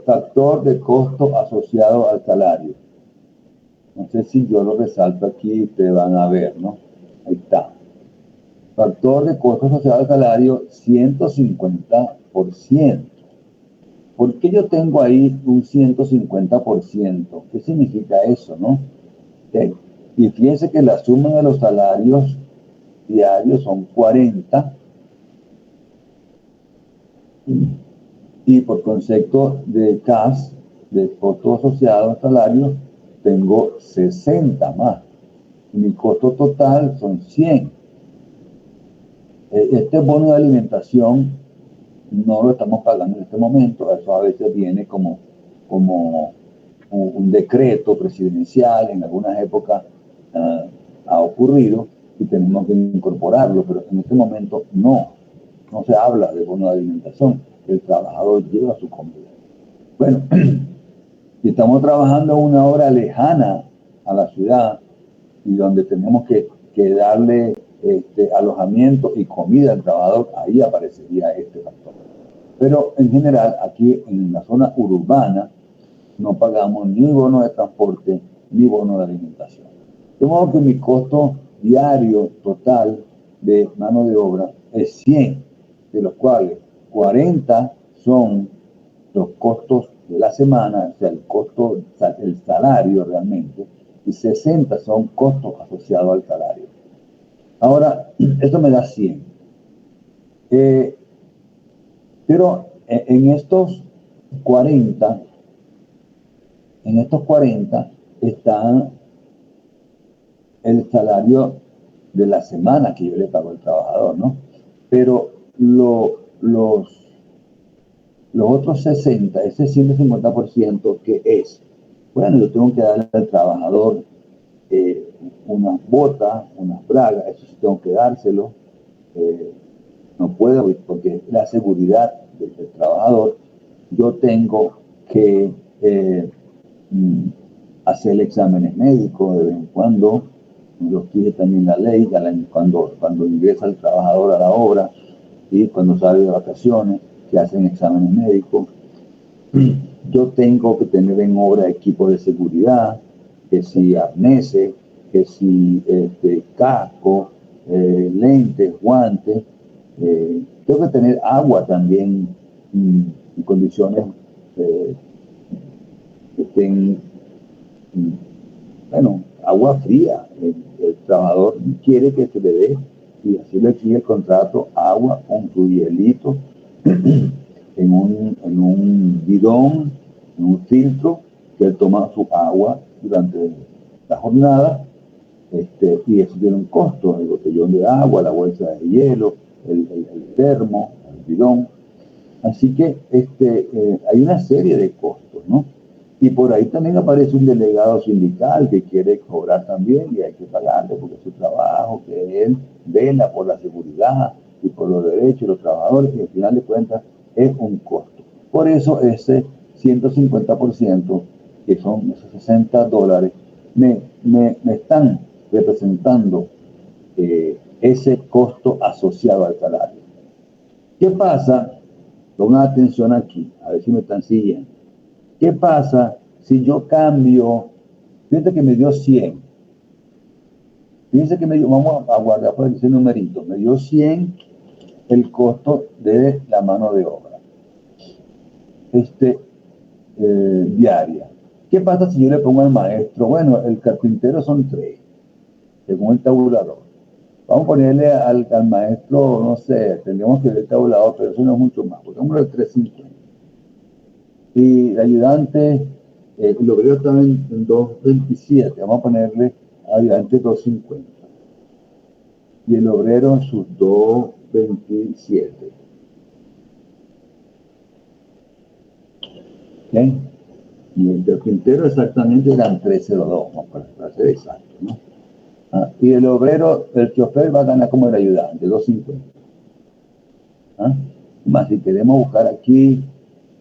Factor de costo asociado al salario. No sé si yo lo resalto aquí, ustedes van a ver, ¿no? Ahí está. Factor de costo asociado al salario, 150%. ¿por qué yo tengo ahí un 150%? ¿Qué significa eso, no? Ok. Y fíjense que la suma de los salarios diarios son 40 y por concepto de CAS, de costo asociado al salario, tengo 60 más. Mi costo total son 100. Este bono de alimentación no lo estamos pagando en este momento, eso a veces viene como un decreto presidencial, en algunas épocas ha ocurrido y tenemos que incorporarlo, pero en este momento no se habla de bono de alimentación, el trabajador lleva su comida. Bueno, y estamos trabajando en una obra lejana a la ciudad y donde tenemos que darle alojamiento y comida al trabajador, ahí aparecería este factor. Pero en general, aquí en la zona urbana, no pagamos ni bono de transporte ni bono de alimentación. De modo que mi costo diario total de mano de obra es 100, de los cuales 40 son los costos de la semana, o sea, el costo, el salario realmente, y 60 son costos asociados al salario. Ahora, esto me da 100. Pero en estos 40 está el salario de la semana que yo le pago al trabajador, ¿no? Pero los otros 60, ese 150%, ¿qué es? Bueno, yo tengo que darle al trabajador unas botas, unas bragas, eso sí tengo que dárselo. No puedo, porque la seguridad del trabajador, yo tengo que hacer exámenes médicos de vez en cuando, los pide también la ley, cuando ingresa el trabajador a la obra y cuando sale de vacaciones, se hacen exámenes médicos. Yo tengo que tener en obra equipos de seguridad, que si arneses, que si casco, lentes, guantes. Tengo que tener agua también en condiciones que estén, bueno, agua fría. El trabajador quiere que se le dé, y así le exige el contrato, agua con su hielito en un bidón, en un filtro, que él toma su agua durante la jornada, y eso tiene un costo, el botellón de agua, la bolsa de hielo, el termo, el bidón. Así que hay una serie de costos, ¿no? Y por ahí también aparece un delegado sindical que quiere cobrar también, y hay que pagarle porque es su trabajo, que él vela por la seguridad y por los derechos de los trabajadores, y al final de cuentas es un costo. Por eso ese 150%, que son esos $60, me están representando ese costo asociado al salario. ¿Qué pasa? Pongan atención aquí, a ver si me están siguiendo. ¿Qué pasa si yo cambio? Fíjense que me dio 100. Fíjense que me dio, vamos a guardar por ese numerito, me dio 100 el costo de la mano de obra diaria. ¿Qué pasa si yo le pongo al maestro? Bueno, el carpintero son 3, según el tabulador. Vamos a ponerle al maestro, no sé, tendríamos que ver el tabulador, pero eso no es mucho más, pongámosle 350. Y el ayudante, el obrero estaba en 2.27, vamos a ponerle ayudante 2.50. Y el obrero en sus 2.27. ¿Ok? Y el carpintero exactamente eran 3.02, vamos para ser exacto, ¿no? Y el obrero, el chofer va a ganar como el ayudante, 2.50. Más si queremos buscar aquí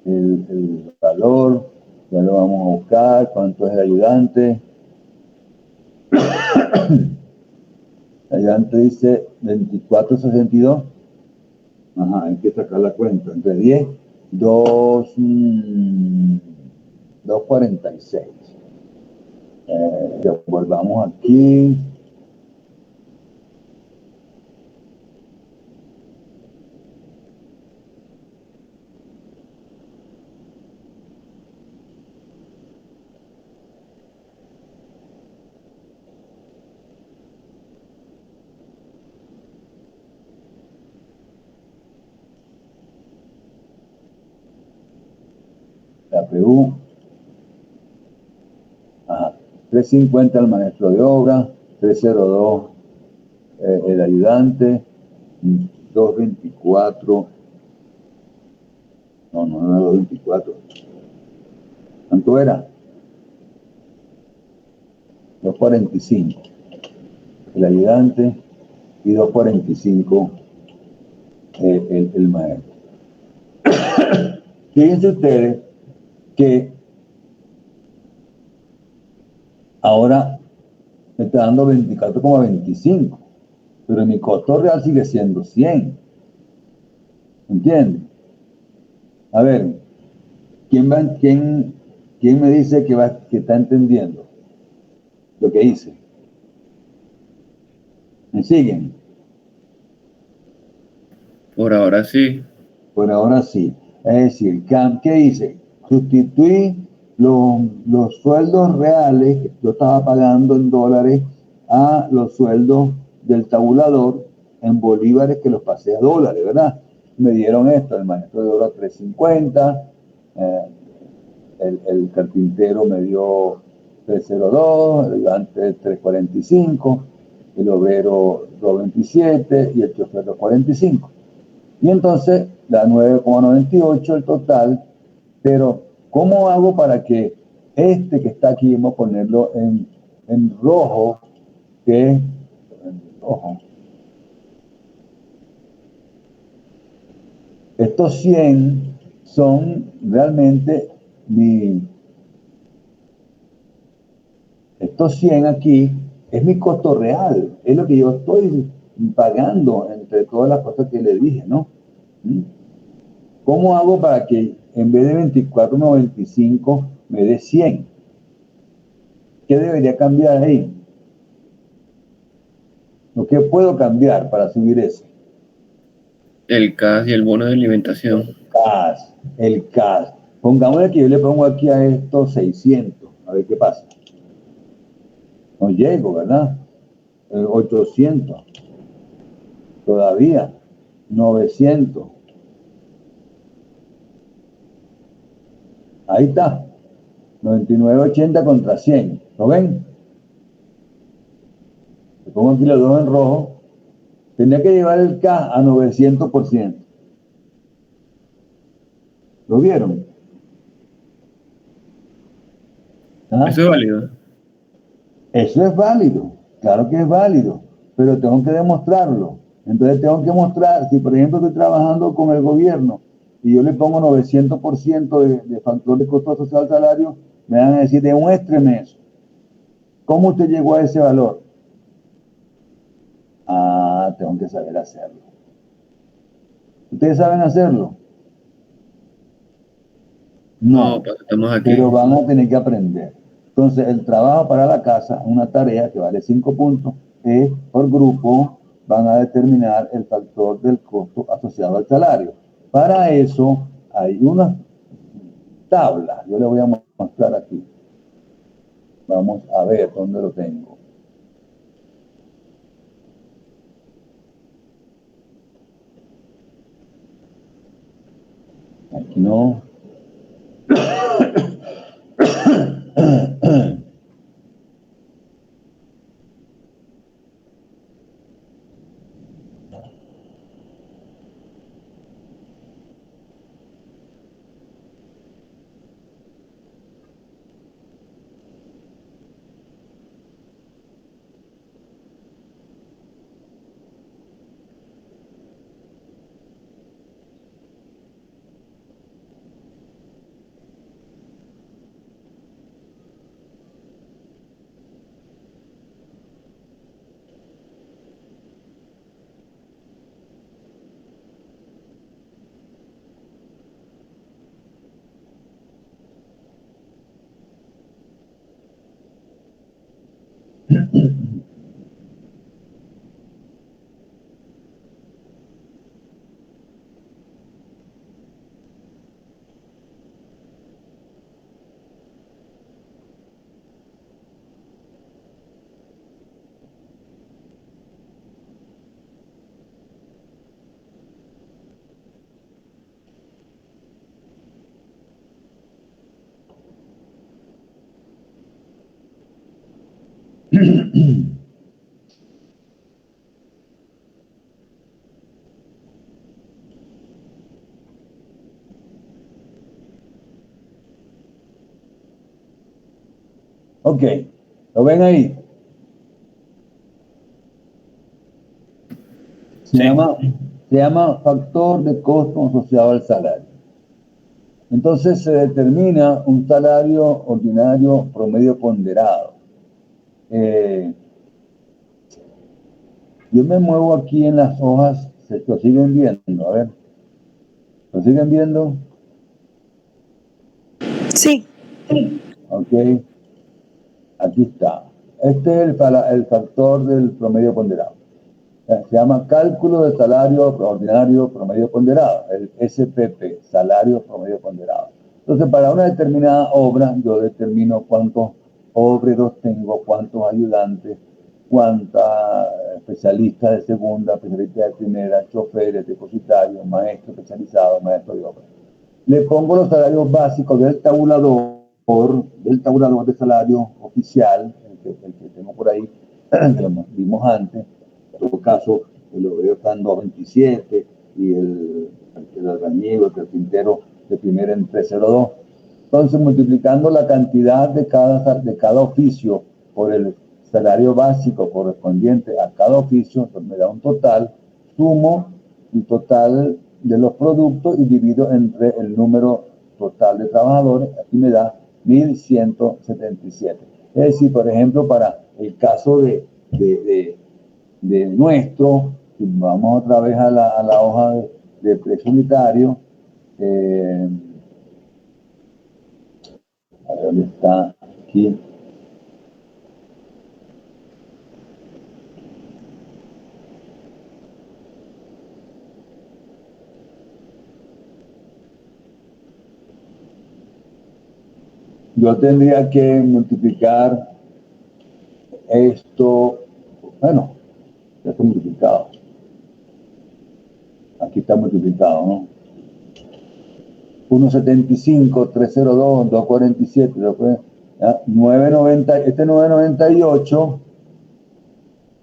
el valor, ya lo vamos a buscar, cuánto es el ayudante. El ayudante dice 24.62. Ajá, hay que sacar la cuenta. Entre 10, 2.46. Ya volvamos aquí. la PU, ajá, 350 el maestro de obra, 302 el ayudante, 224, no era 224, ¿cuánto era? 245 el ayudante y 245 el maestro. Fíjense ustedes que ahora me está dando 24,25, pero mi costo real sigue siendo 100. ¿Entienden? A ver, ¿quién me dice que está entendiendo lo que hice? ¿Me siguen? Por ahora sí. Por ahora sí. Es decir, ¿qué hice? Sustituí los sueldos reales que yo estaba pagando en dólares a los sueldos del tabulador en bolívares que los pasé a dólares, ¿verdad? Me dieron esto, el maestro de obra 350, el carpintero me dio 302, el ayudante 345, el obrero 227 y el chofer 245. Y entonces da 9,98 el total, pero ¿cómo hago para que este que está aquí, vamos a ponerlo en rojo, que es en rojo, estos 100 son realmente estos 100 aquí es mi costo real, es lo que yo estoy pagando entre todas las cosas que le dije, ¿no? ¿Mm? ¿Cómo hago para que en vez de 24,95 me dé 100? ¿Qué debería cambiar ahí? ¿Lo que puedo cambiar para subir eso? El CAS y el bono de alimentación. CAS, el CAS. Pongámosle que yo le pongo aquí a estos 600, a ver qué pasa. No llego, ¿verdad? 800, todavía, 900. Ahí está, 99,80 contra 100. ¿Lo ven? Le pongo aquí los dos en rojo. Tendría que llevar el CAS a 900%. ¿Lo vieron? ¿Ah? Eso es válido. Eso es válido, claro que es válido, pero tengo que demostrarlo. Entonces tengo que mostrar, si por ejemplo estoy trabajando con el gobierno y yo le pongo 900% de factor de costo asociado al salario, me van a decir, demuéstreme eso. ¿Cómo usted llegó a ese valor? Ah, tengo que saber hacerlo. ¿Ustedes saben hacerlo? No, No, pues, estamos pero aquí. van a tener que aprender. Entonces, el trabajo para la casa, una tarea que vale 5 puntos, es por grupo, van a determinar el factor del costo asociado al salario. Para eso hay una tabla, yo le voy a mostrar aquí. Vamos a ver dónde lo tengo. Aquí no. Ok, ¿lo ven ahí? Se llama factor de costo asociado al salario. Entonces se determina un salario ordinario promedio ponderado. Yo me muevo aquí en las hojas, lo siguen viendo, a ver. ¿Lo siguen viendo? Sí. Ok, aquí está. Este es el factor del promedio ponderado. Se llama cálculo de salario ordinario promedio ponderado, el SPP, salario promedio ponderado. Entonces, para una determinada obra, yo determino cuántos obreros tengo, cuántos ayudantes, cuántos especialistas de segunda, especialistas de primera, choferes, depositarios, maestros especializados, maestros de obra. Le pongo los salarios básicos del tabulador de salario oficial, el que tengo por ahí, que lo vimos antes. En todo caso, el obrero está en 2.27 y el albañil, el carpintero de primera en 3.02. Entonces, multiplicando la cantidad de cada oficio por el salario básico correspondiente a cada oficio, me da un total, sumo el total de los productos y divido entre el número total de trabajadores, aquí me da 1.177. Es decir, por ejemplo, para el caso de nuestro, si vamos otra vez a la hoja de precio unitario, a ver dónde está, aquí. Yo tendría que multiplicar esto, bueno, ya está multiplicado. Aquí está multiplicado, ¿no? 1.75, 3.02, 2.47, 9.90, este 9.98,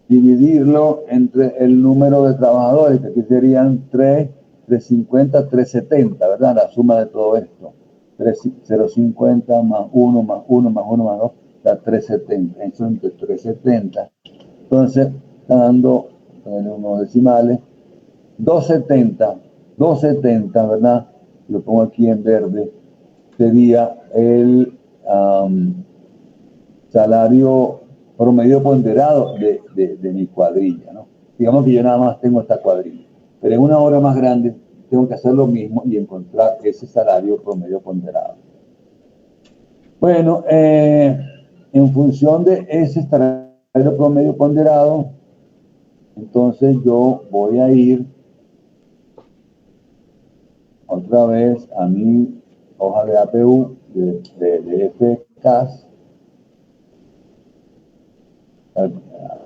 dividirlo entre el número de trabajadores, que aquí serían 3.50, 3.70, ¿verdad? La suma de todo esto. 0.50 más 1 más 1 más 1 más 2, da 3.70. Eso entre 3.70. Entonces, está dando en unos decimales 2.70, ¿verdad? Lo pongo aquí en verde. Sería el salario promedio ponderado de mi cuadrilla, ¿no? Digamos que yo nada más tengo esta cuadrilla, pero en una obra más grande tengo que hacer lo mismo y encontrar ese salario promedio ponderado. Bueno, en función de ese salario promedio ponderado, entonces yo voy a ir otra vez a mi hoja de APU de FCAS.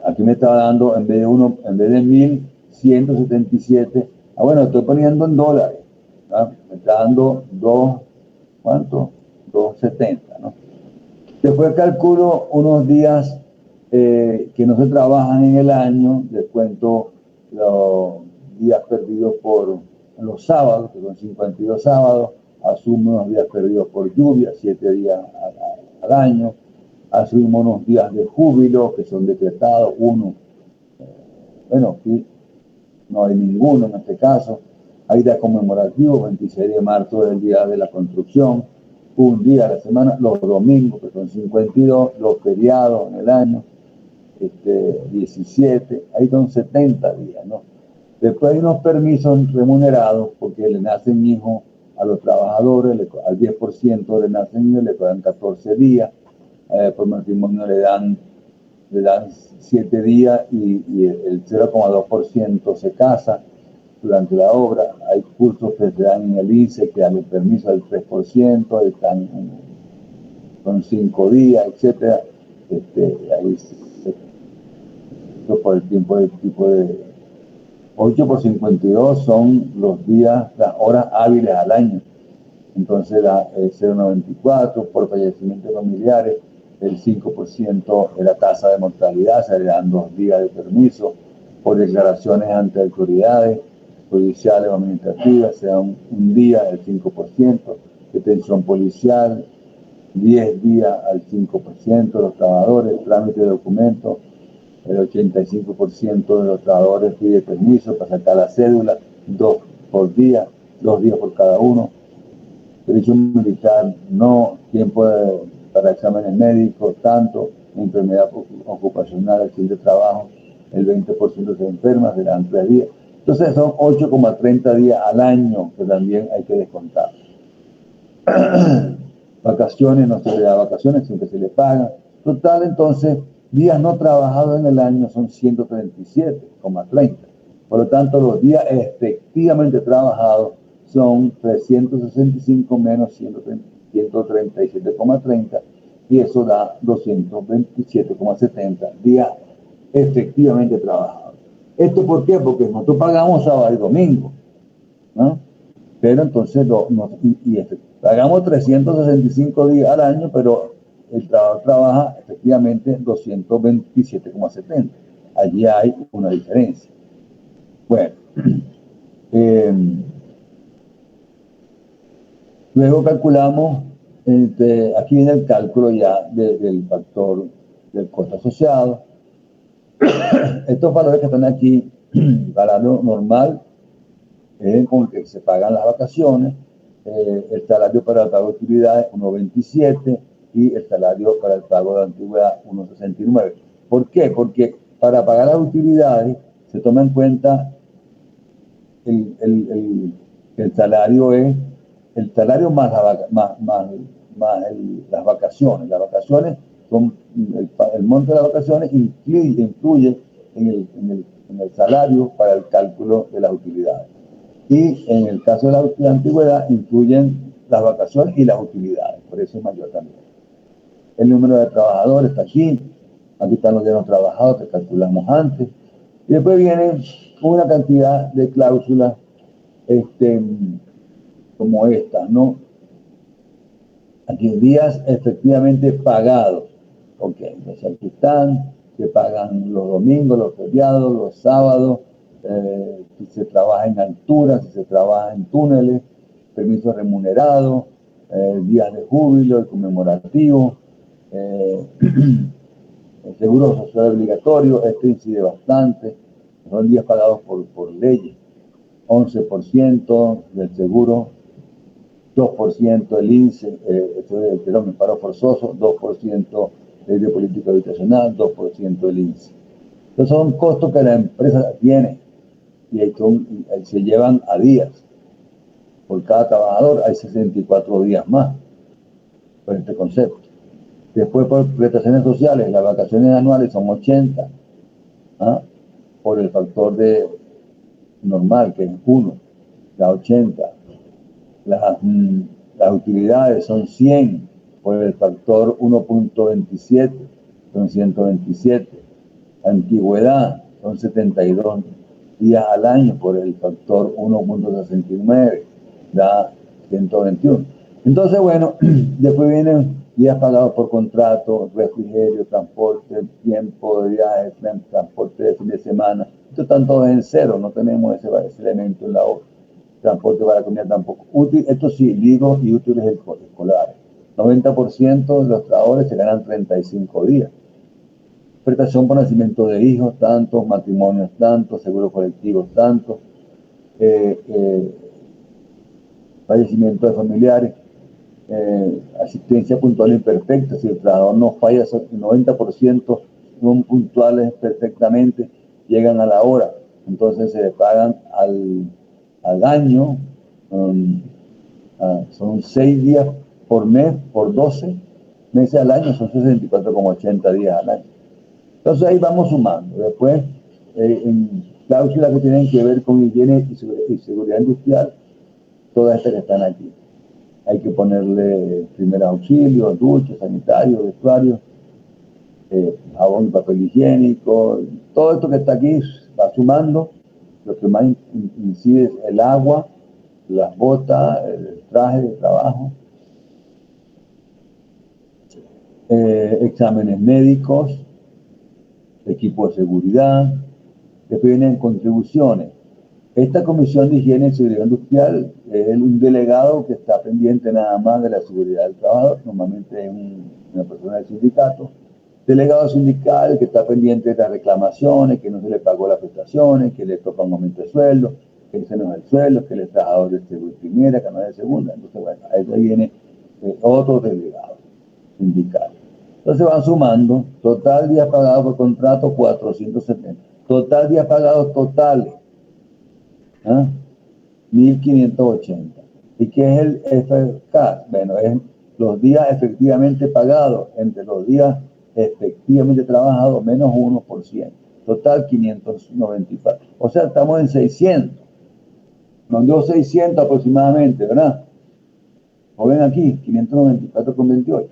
Aquí me está dando, en vez de 1.177, bueno, estoy poniendo en dólares, ¿verdad? Me está dando 2.70, ¿no? Después calculo unos días que no se trabajan en el año, descuento los días perdidos por los sábados, que son 52 sábados, asumo unos días perdidos por lluvia, 7 días al año, asumimos unos días de júbilo que son decretados, uno, bueno, aquí no hay ninguno en este caso. Hay días conmemorativos, 26 de marzo del día de la construcción, un día a la semana, los domingos, que son 52, los feriados en el año, 17, ahí son 70 días, ¿no? Después hay unos permisos remunerados porque le nacen hijos a los trabajadores, al 10% le nacen hijos, le dan 14 días, por matrimonio le dan 7 días y el 0,2% se casa durante la obra. Hay cursos que se dan en el INSE que dan el permiso del 3%, están con 5 días, etcétera. Ahí por el tipo de 8 por 52 son los días, las horas hábiles al año. Entonces da 0,94 por fallecimientos familiares, el 5% de la tasa de mortalidad, se le dan 2 días de permiso por declaraciones ante autoridades judiciales o administrativas, se da un día el 5%, detención policial, 10 días al 5% de los trabajadores, trámite de documentos, el 85% de los trabajadores pide permiso para sacar la cédula, 2 por día, 2 días por cada uno. Derecho militar, no, tiempo para exámenes médicos, tanto, enfermedad ocupacional, accidente de trabajo, el 20% se enferma, serán 3 días. Entonces son 8,30 días al año que también hay que descontar. Vacaciones, no se le da vacaciones, siempre se le paga. Total, entonces, días no trabajados en el año son 137,30. Por lo tanto, los días efectivamente trabajados son 365 menos 137,30 y eso da 227,70 días efectivamente trabajados. ¿Esto por qué? Porque nosotros pagamos sábado y domingo, ¿no? Pero entonces pagamos 365 días al año, pero el trabajador trabaja efectivamente 227,70. Allí hay una diferencia. Bueno, luego calculamos, aquí viene el cálculo ya del factor del costo asociado. Estos valores que están aquí, salario normal, con el que se pagan las vacaciones, el salario para el pago de utilidades 1,27 y el salario para el pago de antigüedad 1,69. ¿Por qué? Porque para pagar las utilidades se toma en cuenta el salario es el salario más las vacaciones. Las vacaciones son el monto de las vacaciones incluye en el salario para el cálculo de las utilidades. Y en el caso de la antigüedad incluyen las vacaciones y las utilidades, por eso es mayor también. El número de trabajadores está aquí están los días no trabajados que calculamos antes, y después viene una cantidad de cláusulas como estas, ¿no? Aquí días efectivamente pagados, ok, entonces aquí están, se pagan los domingos, los feriados, los sábados, si se trabaja en altura, si se trabaja en túneles, permisos remunerados, días de júbilo, el conmemorativo, el seguro social obligatorio, incide bastante, son días pagados por leyes, 11% del seguro, 2% del INSE, el paro forzoso, 2% de política habitacional, 2% del INSE. Entonces son costos que la empresa tiene y se llevan a días. Por cada trabajador hay 64 días más por este concepto. Después por prestaciones sociales, las vacaciones anuales son 80, por el factor de normal, que es 1, da 80. Las utilidades son 100 por el factor 1,27, son 127. Antigüedad son 72 días al año por el factor 1,69, da 121. Entonces, bueno, después vienen días pagados por contrato, refrigerio, transporte, tiempo de viaje, transporte de fin de semana. Estos están todos en cero, no tenemos ese elemento en la obra. Transporte para comida tampoco. Esto sí, libros y útiles escolares. 90% de los trabajadores se ganan 35 días. Prestación por nacimiento de hijos, tantos, matrimonios, tantos, seguros colectivos, tantos, fallecimiento de familiares, asistencia puntual imperfecta. Si el trabajador no falla, el 90% son puntuales perfectamente, llegan a la hora. Entonces se le pagan al año, son 6 días por mes, por 12 meses al año, son 64,80 días al año. Entonces ahí vamos sumando. Después, en cláusulas que tienen que ver con higiene y seguridad industrial, todas estas que están aquí. Hay que ponerle primer auxilio, ducha, sanitario, vestuario, jabón y papel higiénico. Todo esto que está aquí va sumando. Lo que más incide es el agua, las botas, el traje de trabajo. exámenes médicos, equipo de seguridad, después vienen contribuciones. Esta Comisión de Higiene y Seguridad Industrial es un delegado que está pendiente nada más de la seguridad del trabajador, normalmente es una persona del sindicato. Delegado sindical que está pendiente de las reclamaciones, que no se le pagó las prestaciones, que le toca un aumento de sueldo, que ese no es el sueldo, que el trabajador es de primera, que no es de segunda. Entonces, bueno, ahí viene otro delegado sindical. Entonces van sumando, total días pagados por contrato, 470. Total días pagados totales, 1.580. ¿Y qué es el FK? Bueno, es los días efectivamente pagados entre los días efectivamente trabajados menos 1%. Total 594. O sea, estamos en 600. Nos dio 600 aproximadamente, ¿verdad? ¿Lo ven aquí? 594,28.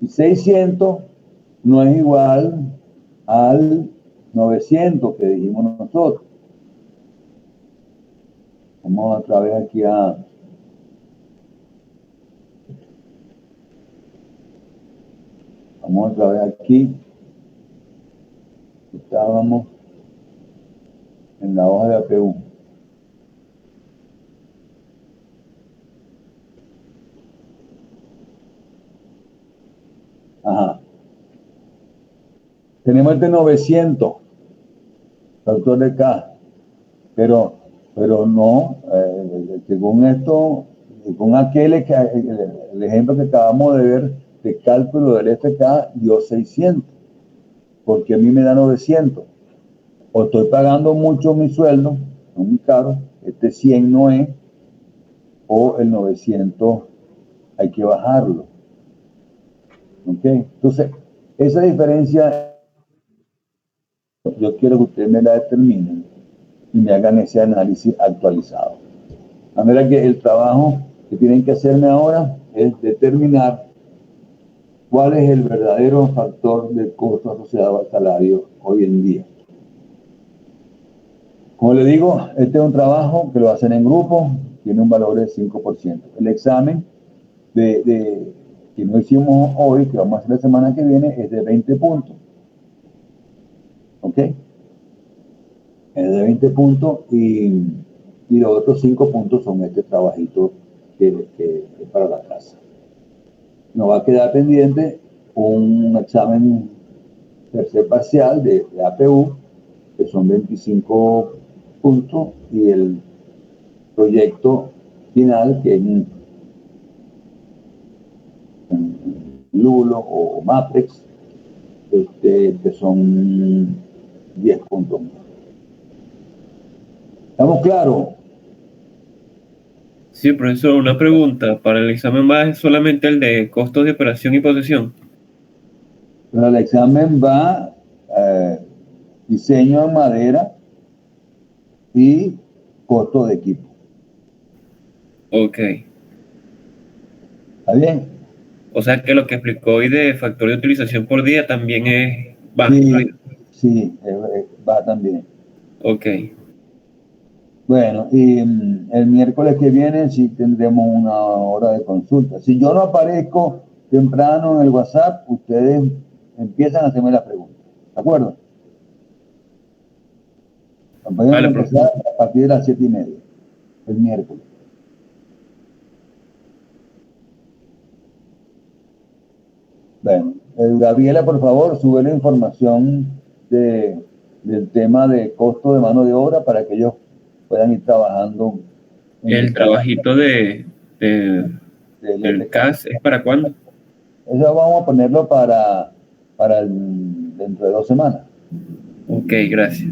Y 600 no es igual al 900 que dijimos nosotros. Vamos otra vez aquí a... Vamos otra vez aquí. Estábamos en la hoja de APU. Ajá. Tenemos este 900, factor de K, pero no, según esto, según el ejemplo que acabamos de ver de cálculo del FK dio 600, porque a mí me da 900. O estoy pagando mucho mi sueldo, no muy caro, este 100 no es, o el 900 hay que bajarlo. ¿Ok? Entonces, esa diferencia yo quiero que ustedes me la determinen y me hagan ese análisis actualizado. De manera que el trabajo que tienen que hacerme ahora es determinar cuál es el verdadero factor de costo asociado al salario hoy en día. Como le digo, este es un trabajo que lo hacen en grupo, tiene un valor del 5%. El examen que no hicimos hoy, que vamos a hacer la semana que viene, es de 20 puntos. ¿Ok? Es de 20 puntos y los otros 5 puntos son este trabajito que es para la casa. Nos va a quedar pendiente un examen tercer parcial de APU, que son 25 puntos, y el proyecto final, que es en Lulo o Maprex, que son 10 puntos. ¿Estamos claros? Sí, profesor, una pregunta. ¿Para el examen va solamente el de costos de operación y posesión? Para el examen va diseño en madera y costo de equipo. Ok. ¿Está bien? O sea que lo que explicó hoy de factor de utilización por día también va. Sí, va también. Ok. Bueno, y el miércoles que viene sí tendremos una hora de consulta. Si yo no aparezco temprano en el WhatsApp, ustedes empiezan a hacerme la pregunta. ¿De acuerdo? Vamos a empezar a partir de las 7:30, el miércoles. Bueno, Gabriela, por favor, sube la información del tema de costo de mano de obra para que ellos puedan ir trabajando. ¿El trabajito del CAS es para cuándo? Eso vamos a ponerlo para dentro de 2 semanas. Ok, gracias.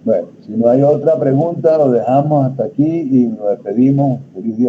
Bueno, si no hay otra pregunta, lo dejamos hasta aquí y nos despedimos. Feliz día.